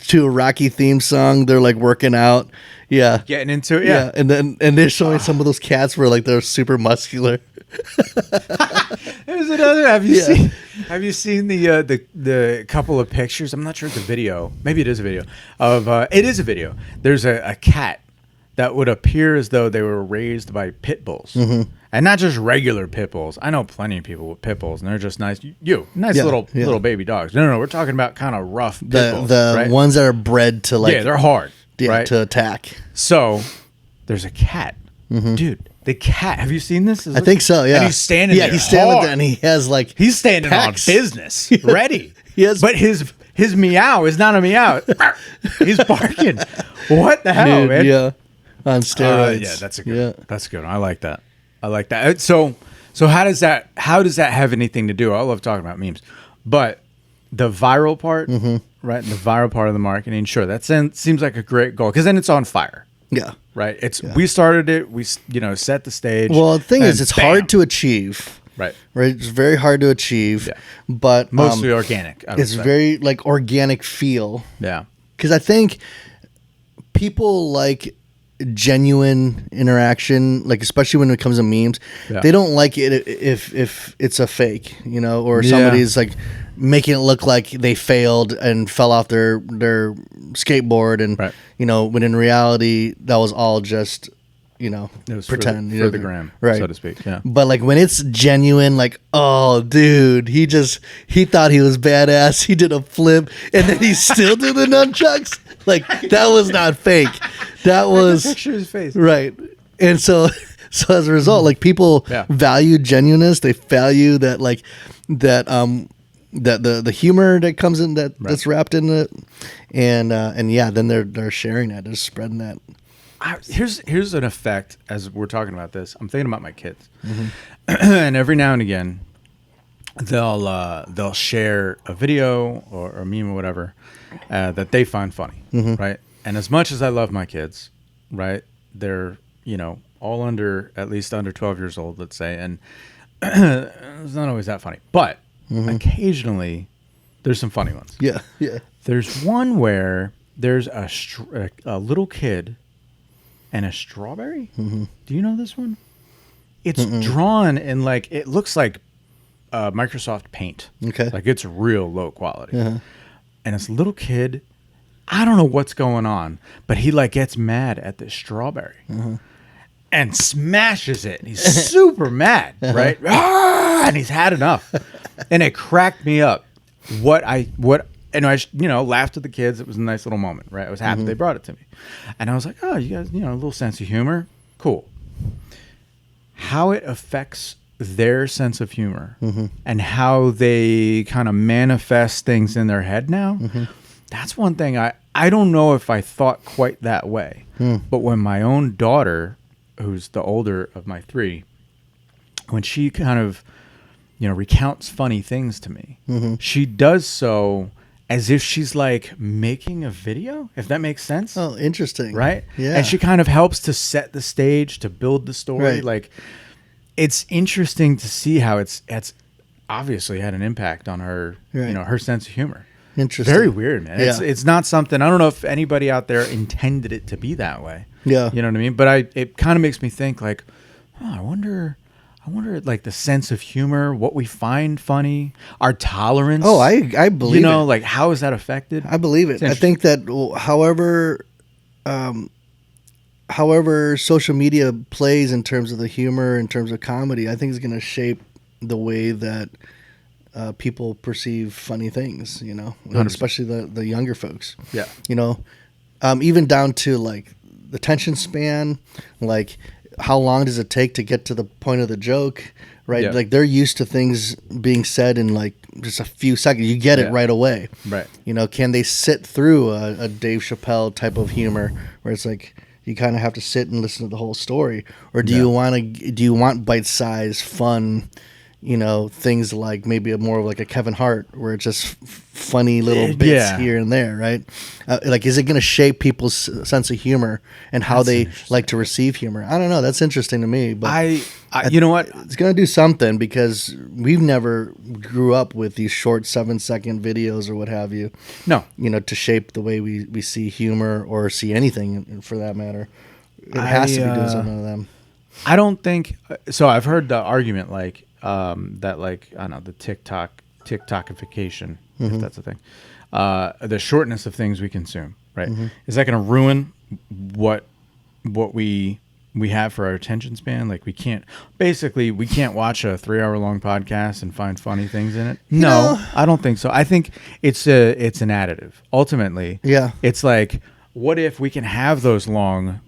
to a Rocky theme song, they're like working out. Yeah, getting into it. Yeah, and they're showing some of those cats where like they're super muscular. There's another. Have Have you seen the couple of pictures? I'm not sure it's a video. Maybe it is a video of. It is a video. There's a cat that would appear as though they were raised by pit bulls, and not just regular pit bulls. I know plenty of people with pit bulls, and they're just nice. Little baby dogs. No, we're talking about kind of rough pit bulls, right? Ones that are bred to they're hard, right? To attack. So there's a cat, dude. The cat. Have you seen this? I think so. Yeah. And he's standing there. He's standing there, and he has like he's standing packs. On business, ready. But his meow is not a meow. He's barking. What the hell, man? Yeah. On steroids. That's good. I like that. So how does that have anything to do? I love talking about memes, but the viral part, right? The viral part of the marketing, sure, that seems like a great goal because then it's on fire. Yeah. Right. We started it. We set the stage. Well, the thing is, it's hard to achieve. Right. It's very hard to achieve. Yeah. But mostly organic. It's very like organic feel. Yeah. Because I think people like genuine interaction, like especially when it comes to memes. Yeah. They don't like it if it's a fake, or somebody's like making it look like they failed and fell off their skateboard, and when in reality that was all just it was pretend for the gram, right, so to speak. Yeah. But like when it's genuine, like, oh dude, he thought he was badass, he did a flip and then he still did the nunchucks. Like that was not fake. That was picture his face. Right. And so as a result, like people value genuineness. They value that that the humor that comes in that's wrapped in it, and then they're sharing that, they're spreading that. Here's an effect as we're talking about this. I'm thinking about my kids, and every now and again, they'll share a video or a meme or whatever that they find funny, right? And as much as I love my kids, right, they're all at least under 12 years old, let's say, and it's not always that funny, but occasionally there's some funny ones. Yeah. There's one where there's a little kid and a strawberry. Do you know this one? It's drawn in it looks like Microsoft Paint. Okay. Like it's real low quality. And this little kid, I don't know what's going on, but he gets mad at this strawberry and smashes it. And he's super mad, right? And he's had enough. And it cracked me up. I laughed at the kids. It was a nice little moment, right? I was happy they brought it to me. And I was like, oh, you guys, a little sense of humor. Cool. How it affects their sense of humor and how they kind of manifest things in their head now. That's one thing I don't know if I thought quite that way. But when my own daughter, who's the older of my three, when she kind of, recounts funny things to me, she does so as if she's making a video, if that makes sense. Oh, interesting. Right? Yeah. And she kind of helps to set the stage, to build the story. Right. It's interesting to see how it's obviously had an impact on her, her sense of humor. Interesting. Very weird, man. Yeah. It's not something, I don't know if anybody out there intended it to be that way. Yeah. You know what I mean? But it kind of makes me think I wonder the sense of humor, what we find funny, our tolerance. Oh, I believe it. How is that affected? I believe it. I think that however social media plays in terms of the humor, in terms of comedy, I think is going to shape the way that people perceive funny things, 100%. Especially the younger folks. Yeah. Even down to the attention span, how long does it take to get to the point of the joke, right? Yeah. They're used to things being said in just a few seconds. You get it right away. Right. Can they sit through a Dave Chappelle type of humor where it's you kind of have to sit and listen to the whole story, or do you want bite-sized fun, things maybe more of a Kevin Hart where it's just funny little bits here and there, right? Is it going to shape people's sense of humor and how they like to receive humor? I don't know. That's interesting to me. But I you know what? It's going to do something because we've never grew up with these short 7-second videos or what have you. No. To shape the way we see humor or see anything for that matter. It has to be doing something to them. I don't think so. I've heard the argument that I don't know, the TikTok TikTokification, if that's a thing, the shortness of things we consume, right? Is that going to ruin what we have for our attention span? Like we can't watch a 3-hour long podcast and find funny things in it. No, I don't think so. I think it's an additive. Ultimately, it's like, what if we can have those long,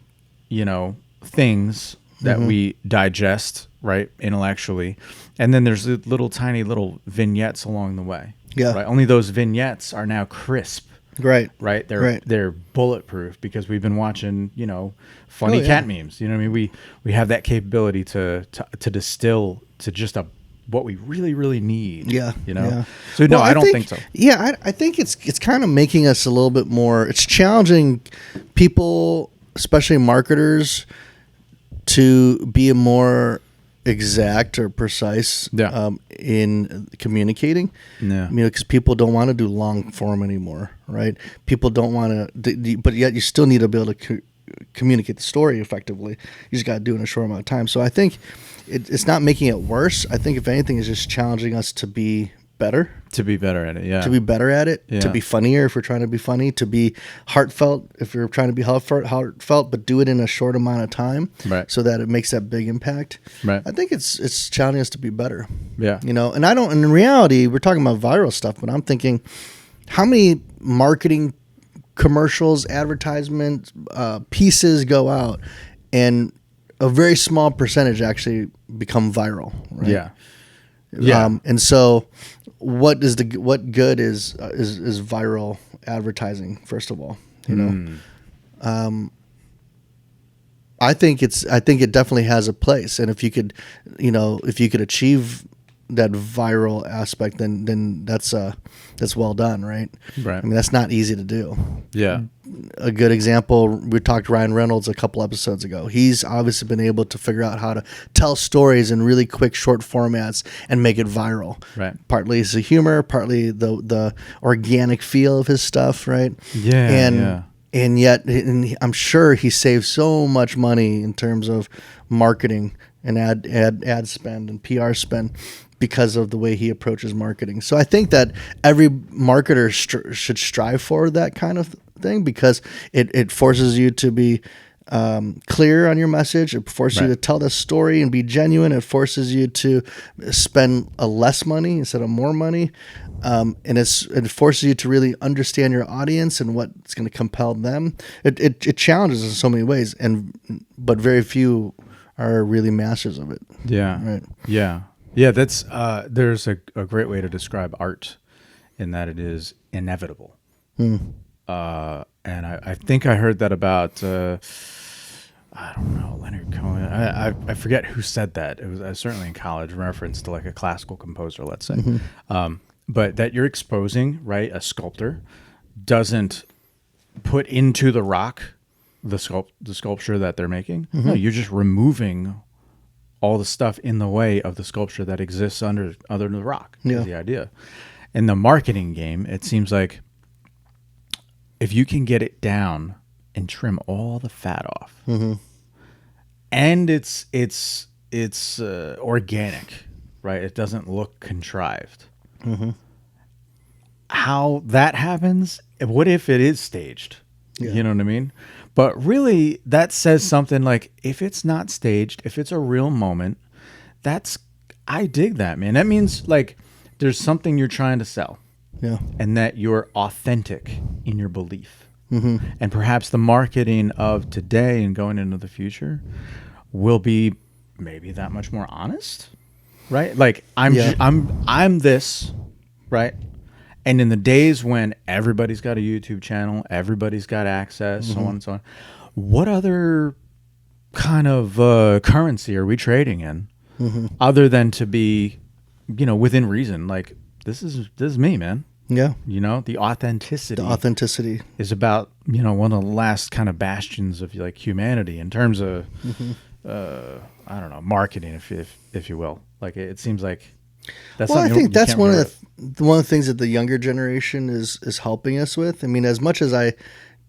things that we digest, right, intellectually, and then there's tiny little vignettes along the way. Yeah. Right. Only those vignettes are now crisp. Right. Right. They're bulletproof because we've been watching, funny cat memes. You know what I mean? We have that capability to distill to just what we really, really need. Yeah. Yeah. So no, I don't think so. Yeah, I think it's kind of making us a little bit more. It's challenging people, especially marketers, to be more exact or precise in communicating. Yeah. Because people don't want to do long form anymore, right? People don't want to, but yet you still need to be able to communicate the story effectively. You just got to do it in a short amount of time. So I think it's not making it worse. I think if anything, it's just challenging us to be better. To be better at it, yeah. To be better at it. Yeah. To be funnier if we're trying to be funny. To be heartfelt if you're trying to be heartfelt, but do it in a short amount of time, right? So that it makes that big impact. Right. I think it's challenging us to be better. Yeah. And I don't. In reality, we're talking about viral stuff, but I'm thinking, how many marketing commercials, advertisement pieces go out, and a very small percentage actually become viral. Right? Yeah. Yeah. And so, what good is viral advertising? First of all, I think it definitely has a place, and if you could achieve that viral aspect, then that's well done, right? Right. I mean, that's not easy to do. Yeah. A good example, we talked to Ryan Reynolds a couple episodes ago. He's obviously been able to figure out how to tell stories in really quick, short formats and make it viral. Right. Partly it's the humor, partly the organic feel of his stuff, right? Yeah. And yet, I'm sure he saves so much money in terms of marketing and ad spend and PR spend because of the way he approaches marketing. So I think that every marketer should strive for that kind of thing, because it forces you to be clear on your message. It forces you to tell the story and be genuine. It forces you to spend less money instead of more money. And it forces you to really understand your audience and what's going to compel them. It challenges in so many ways, but very few are really masters of it. Yeah. Right. Yeah. Yeah. That's there's a great way to describe art, in that it is inevitable. And I think I heard that about I don't know, Leonard Cohen. I forget who said that. It was certainly in college, reference to like a classical composer, let's say. But that you're exposing, right, a sculptor doesn't put into the rock the sculpture that they're making. No, you're just removing all the stuff in the way of the sculpture that exists under the rock. Yeah. Is the idea. In the marketing game, it seems like if you can get it down and trim all the fat off, and it's organic, right? It doesn't look contrived. How that happens? What if it is staged? Yeah. You know what I mean? But really, that says something like, if it's not staged, if it's a real moment, I dig that, man. That means like there's something you're trying to sell. Yeah. And that you're authentic in your belief. And perhaps the marketing of today and going into the future will be maybe that much more honest, right? Like I'm this, right? And in the days when everybody's got a YouTube channel, everybody's got access, so on and so on, what other kind of currency are we trading in, other than to be, within reason? Like this is me, man. Yeah. The authenticity. The authenticity is about, one of the last kind of bastions of like humanity in terms of, I don't know, marketing, if you will. Like it seems like that's. Well, I think that's one of the things that the younger generation is helping us with. I mean, as much as I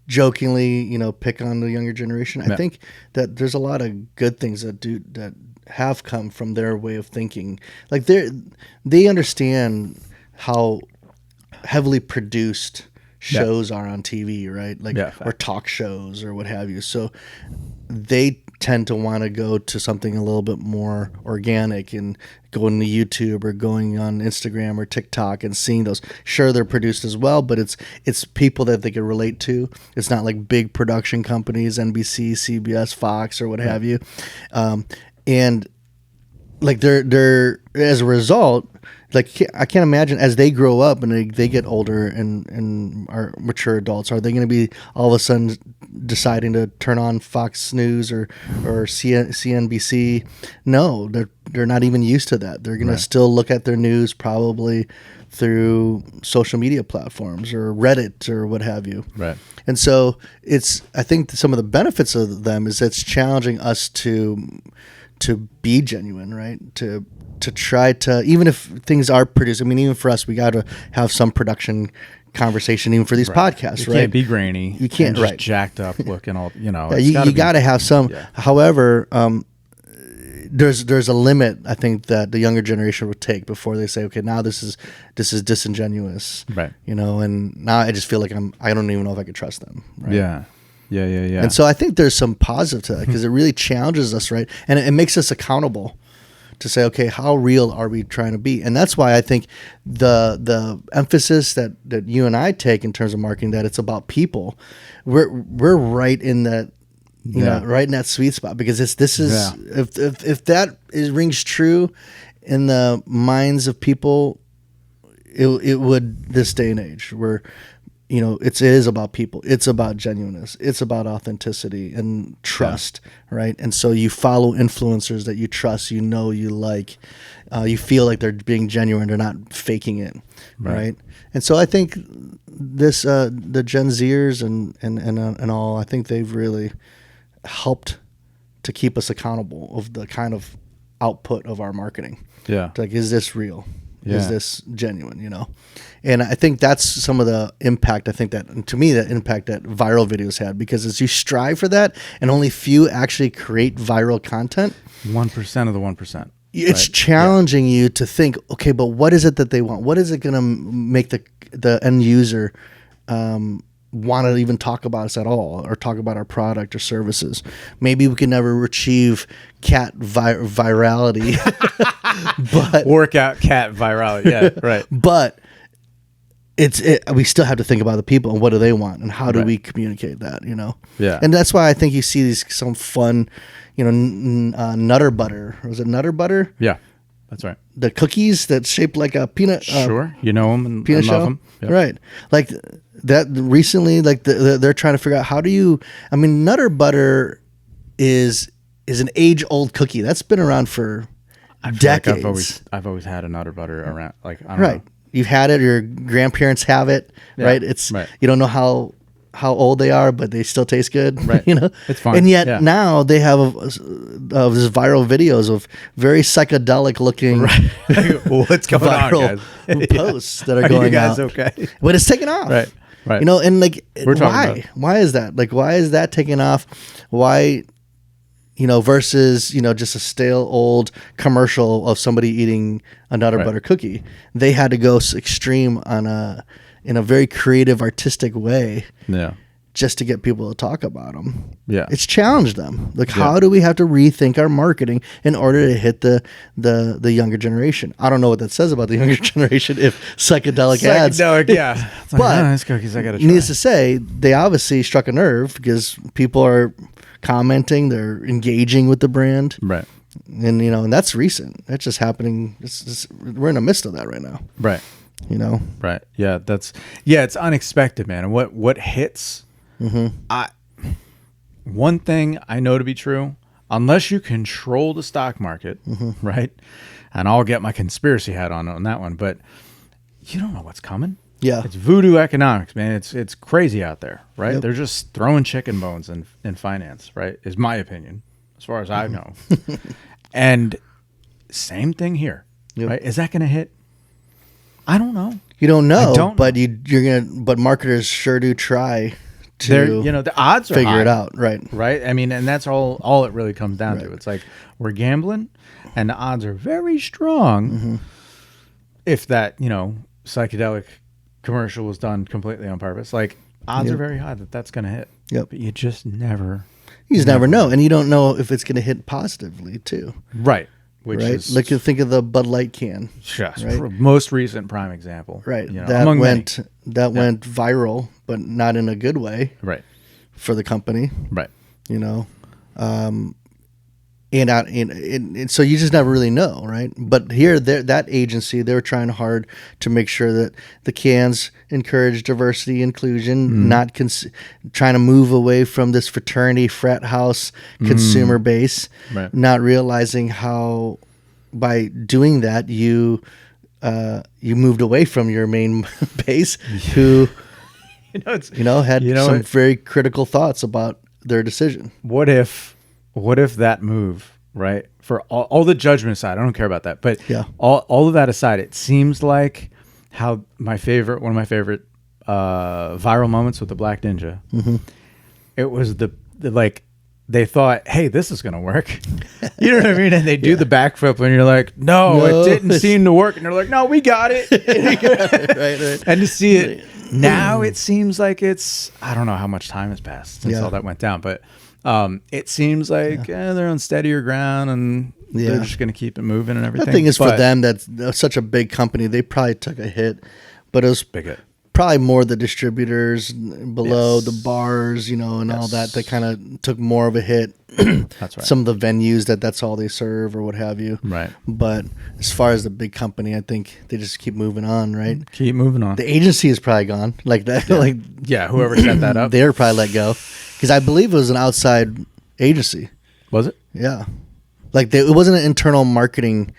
jokingly, pick on the younger generation, I think that there's a lot of good things that have come from their way of thinking. Like they understand how heavily produced shows are on TV, right? Like, or talk shows or what have you. So they tend to want to go to something a little bit more organic and going to YouTube or going on Instagram or TikTok and seeing those. Sure, they're produced as well, but it's people that they can relate to. It's not like big production companies, NBC, CBS, Fox, or what have you. And like they're as a result, like I can't imagine as they grow up and they get older and are mature adults, are they going to be all of a sudden deciding to turn on Fox News or CNBC? No, they're not even used to that. They're going to still look at their news probably through social media platforms or Reddit or what have you. Right. And so I think some of the benefits of them is it's challenging us to be genuine, right? To try to, even if things are produced, I mean, even for us, we got to have some production conversation even for these podcasts, you right? You can't be grainy. You can't, just jacked up looking all, you got to have some. Yeah. However, there's a limit, I think, that the younger generation would take before they say, okay, now this is disingenuous, right? And now I just feel like I don't even know if I could trust them, right? Yeah. And so I think there's some positive to that because it really challenges us, right? And it makes us accountable to say, okay, how real are we trying to be? And that's why I think the emphasis that you and I take in terms of marketing, that it's about people, we're right in that, right in that sweet spot, because if that rings true in the minds of people, it would, this day and age where, it is about people. It's about genuineness. It's about authenticity and trust, right? And so you follow influencers that you trust, you like, you feel like they're being genuine. They're not faking it, right? And so I think this, the Gen Zers and all, I think they've really helped to keep us accountable of the kind of output of our marketing. Yeah. Like, is this real? Yeah. Is this genuine, And I think that's some of the impact, to me, that impact that viral videos had, because as you strive for that and only few actually create viral content. 1% of the 1%. It's challenging you to think, okay, but what is it that they want? What is it going to make the end user want to even talk about us at all, or talk about our product or services? Maybe we can never achieve cat virality, but workout cat virality. Yeah, right. But we still have to think about the people and what do they want and how do we communicate that, Yeah. And that's why I think you see some fun, Nutter Butter. Was it Nutter Butter? Yeah, that's right. The cookies that's shaped like a peanut. Sure, them and peanut love shell. them. Yep. Right. Like that recently, like they're trying to figure out how do you, Nutter Butter is an age-old cookie. That's been around for decades. Like I've always had a Nutter Butter around. Like, I don't know. You've had it. Your grandparents have it. Yeah. Right. It's you don't know how old they are, but they still taste good. Right. It's fine. And yet now they have this viral videos of very psychedelic looking what's going on, guys? Posts that are going you guys out. Okay. But it's taking off. Right. And like, why? Why is that? Like, why is that taking off? Why? Versus, just a stale old commercial of somebody eating a Nutter Butter cookie. They had to go extreme in a very creative, artistic way. Yeah. Just to get people to talk about them. Yeah. It's challenged them. Like, how do we have to rethink our marketing in order to hit the younger generation? I don't know what that says about the younger generation if psychedelic ads. Yeah. But these cookies I got to try. Needless to say, they obviously struck a nerve because people are commenting, they're engaging with the brand. Right. And, and that's recent. That's just happening. We're in the midst of that right now. Right. Right. Yeah. It's unexpected, man. And what hits, one thing I know to be true, unless you control the stock market, right? And I'll get my conspiracy hat on that one, but you don't know what's coming. Yeah. It's voodoo economics, man. It's crazy out there, right? Yep. They're just throwing chicken bones in finance, right? Is my opinion, as far as I know. And same thing here, right? Is that going to hit? I don't know. You don't know, but but marketers sure do try to the odds are figure high, it out, right? And that's all it really comes down to. It's like we're gambling and the odds are very strong if that, psychedelic commercial was done completely on purpose. Like, odds are very high that that's going to hit. Yep. But you just never. You just never know, and you don't know if it's going to hit positively too. Right. Which is like you think of the Bud Light can. Yes. Right? Most recent prime example. Right. You know, that went viral, but not in a good way. Right. For the company. Right. You know, and so you just never really know, right? But here, that agency, they're trying hard to make sure that the cans encourage diversity, inclusion, not trying to move away from this fraternity, frat house consumer base, not realizing how by doing that you moved away from your main base, who had some very critical thoughts about their decision. What if that move, right? For all the judgment aside, I don't care about that. But all of that aside, it seems like how one of my favorite viral moments with the BlackNinja. It was the they thought, hey, this is gonna work. You know what I mean? And they do the backflip, and you're like, no, it didn't seem to work. And they're like, no, we got it. right. And to see it now, it seems like I don't know how much time has passed since all that went down, but it seems like they're on steadier ground, and they're just going to keep it moving and everything. The thing is, for them, that's such a big company. They probably took a hit, but it was big hit. Probably more the distributors below the bars, and all that. They kind of took more of a hit. That's right. Some of the venues that's all they serve or what have you. Right. But as far as the big company, I think they just keep moving on, right? Keep moving on. The agency is probably gone. Like that. Yeah. Whoever set that up, they were probably let go. Because I believe it was an outside agency. Was it? Yeah. It wasn't an internal marketing.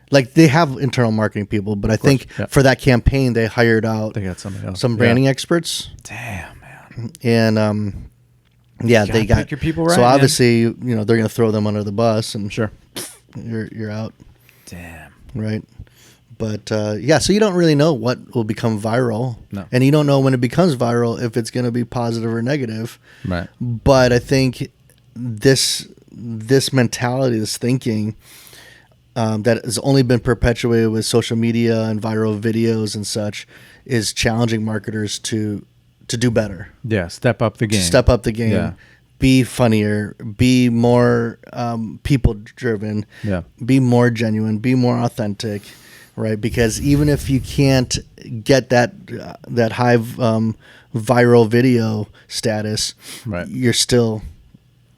Like, they have internal marketing people, but I think for that campaign, they hired out. They got somebody else. Some branding experts. Damn, man. And they got your people right. So obviously, they're going to throw them under the bus, and sure, you're out. Damn. Right. But so you don't really know what will become viral. No. And you don't know when it becomes viral if it's going to be positive or negative. Right. But I think this mentality, this thinking, that has only been perpetuated with social media and viral videos and such, is challenging marketers to do better. Yeah, step up the game. Yeah. Be funnier, be more people driven, be more genuine, be more authentic, right? Because even if you can't get that high viral video status, right, you're still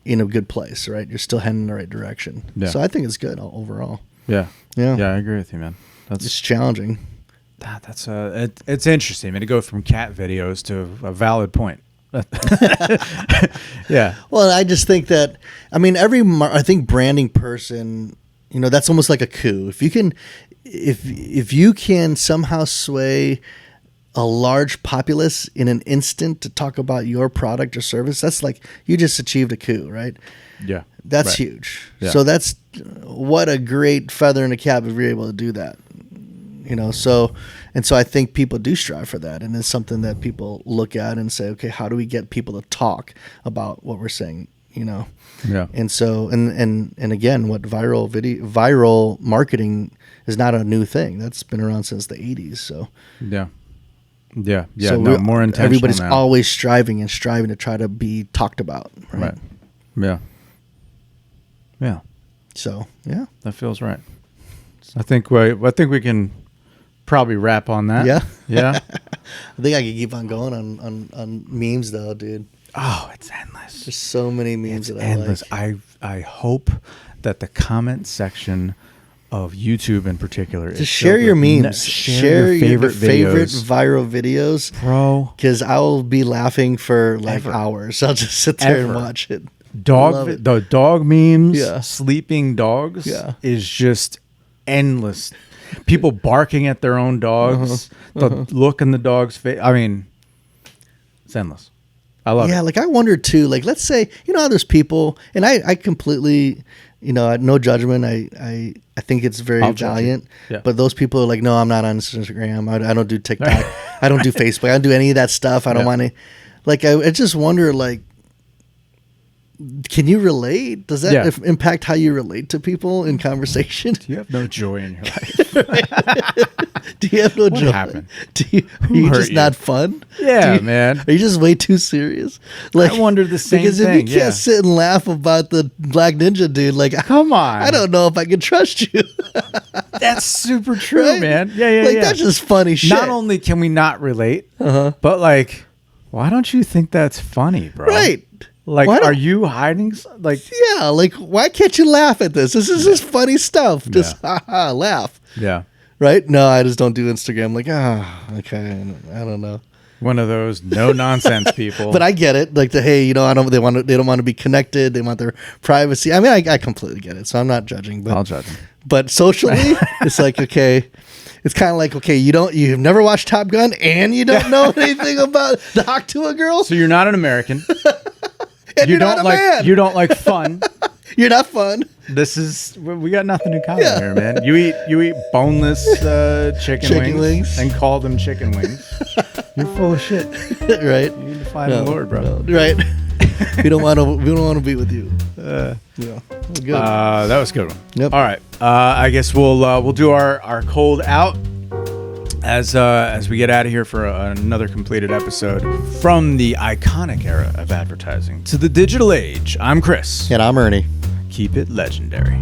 in a good place, right? You're still heading in the right direction. Yeah. So I think it's good overall. Yeah, I agree with you, man. It's challenging. That's it's interesting. I mean, to go from cat videos to a valid point. Yeah. Well, I just think that, I think branding person, that's almost like a coup. If you can somehow sway a large populace in an instant to talk about your product or service, that's like you just achieved a coup, right? Yeah. That's huge. Yeah. So that's what a great feather in the cap if you're able to do that. So I think people do strive for that, and it's something that people look at and say, okay, how do we get people to talk about what we're saying? Yeah. And so and again, what viral marketing is not a new thing. That's been around since the 80s. So yeah. So more intentional. Everybody's now. always striving to try to be talked about. Right. Yeah. So yeah, that feels right. I think we can probably wrap on that. Yeah. I think I could keep on going on memes though, dude. Oh, it's endless. There's so many memes. It's endless. I hope that the comment section of YouTube in particular just share your memes. Share your favorite viral videos, bro. Because I will be laughing for hours. I'll just sit there and watch it. The dog memes, sleeping dogs, is just endless. People barking at their own dogs, the look in the dog's face. I mean, it's endless. I love it. Yeah, I wonder too, let's say, how there's people, and I completely, no judgment. I think it's very valiant. Yeah. But those people are like, no, I'm not on Instagram. I don't do TikTok. I don't do Facebook. I don't do any of that stuff. I don't want to. I just wonder, can you relate? Does that impact how you relate to people in conversation? Do you have no joy in your life? Do you have no joy? What happened? Are you just not fun? Yeah, man. Are you just way too serious? Like, I wonder the same because thing. If you can't sit and laugh about the BlackNinja dude, like, come on, I don't know if I can trust you. That's super true, right? Man. Yeah. Like that's just funny shit. Not only can we not relate, but like, why don't you think that's funny, bro? Right. Like, are you hiding? Like, yeah, like, why can't you laugh at this? This is just funny stuff. Just laugh. Yeah. Right? No, I just don't do Instagram. Like, okay, I don't know. One of those no nonsense people. But I get it. Like, they don't want to be connected. They want their privacy. I mean, I completely get it. So I'm not judging. But I'll judge them. But socially, it's like, okay. It's kind of like, okay, you've never watched Top Gun and you don't know anything about Talk to a Girl. So you're not an American. And you're not a man. You don't like fun. You're not fun. We got nothing in common here, man. You eat boneless chicken wings and call them chicken wings. You're full of shit. Right. You need to find the Lord, bro. No, right. We don't want to be with you. Yeah. Good. That was a good one. Yep. All right. I guess we'll do our cold out as we get out of here for another completed episode from the iconic era of advertising to the digital age. I'm Chris. And I'm Ernie. Keep it legendary.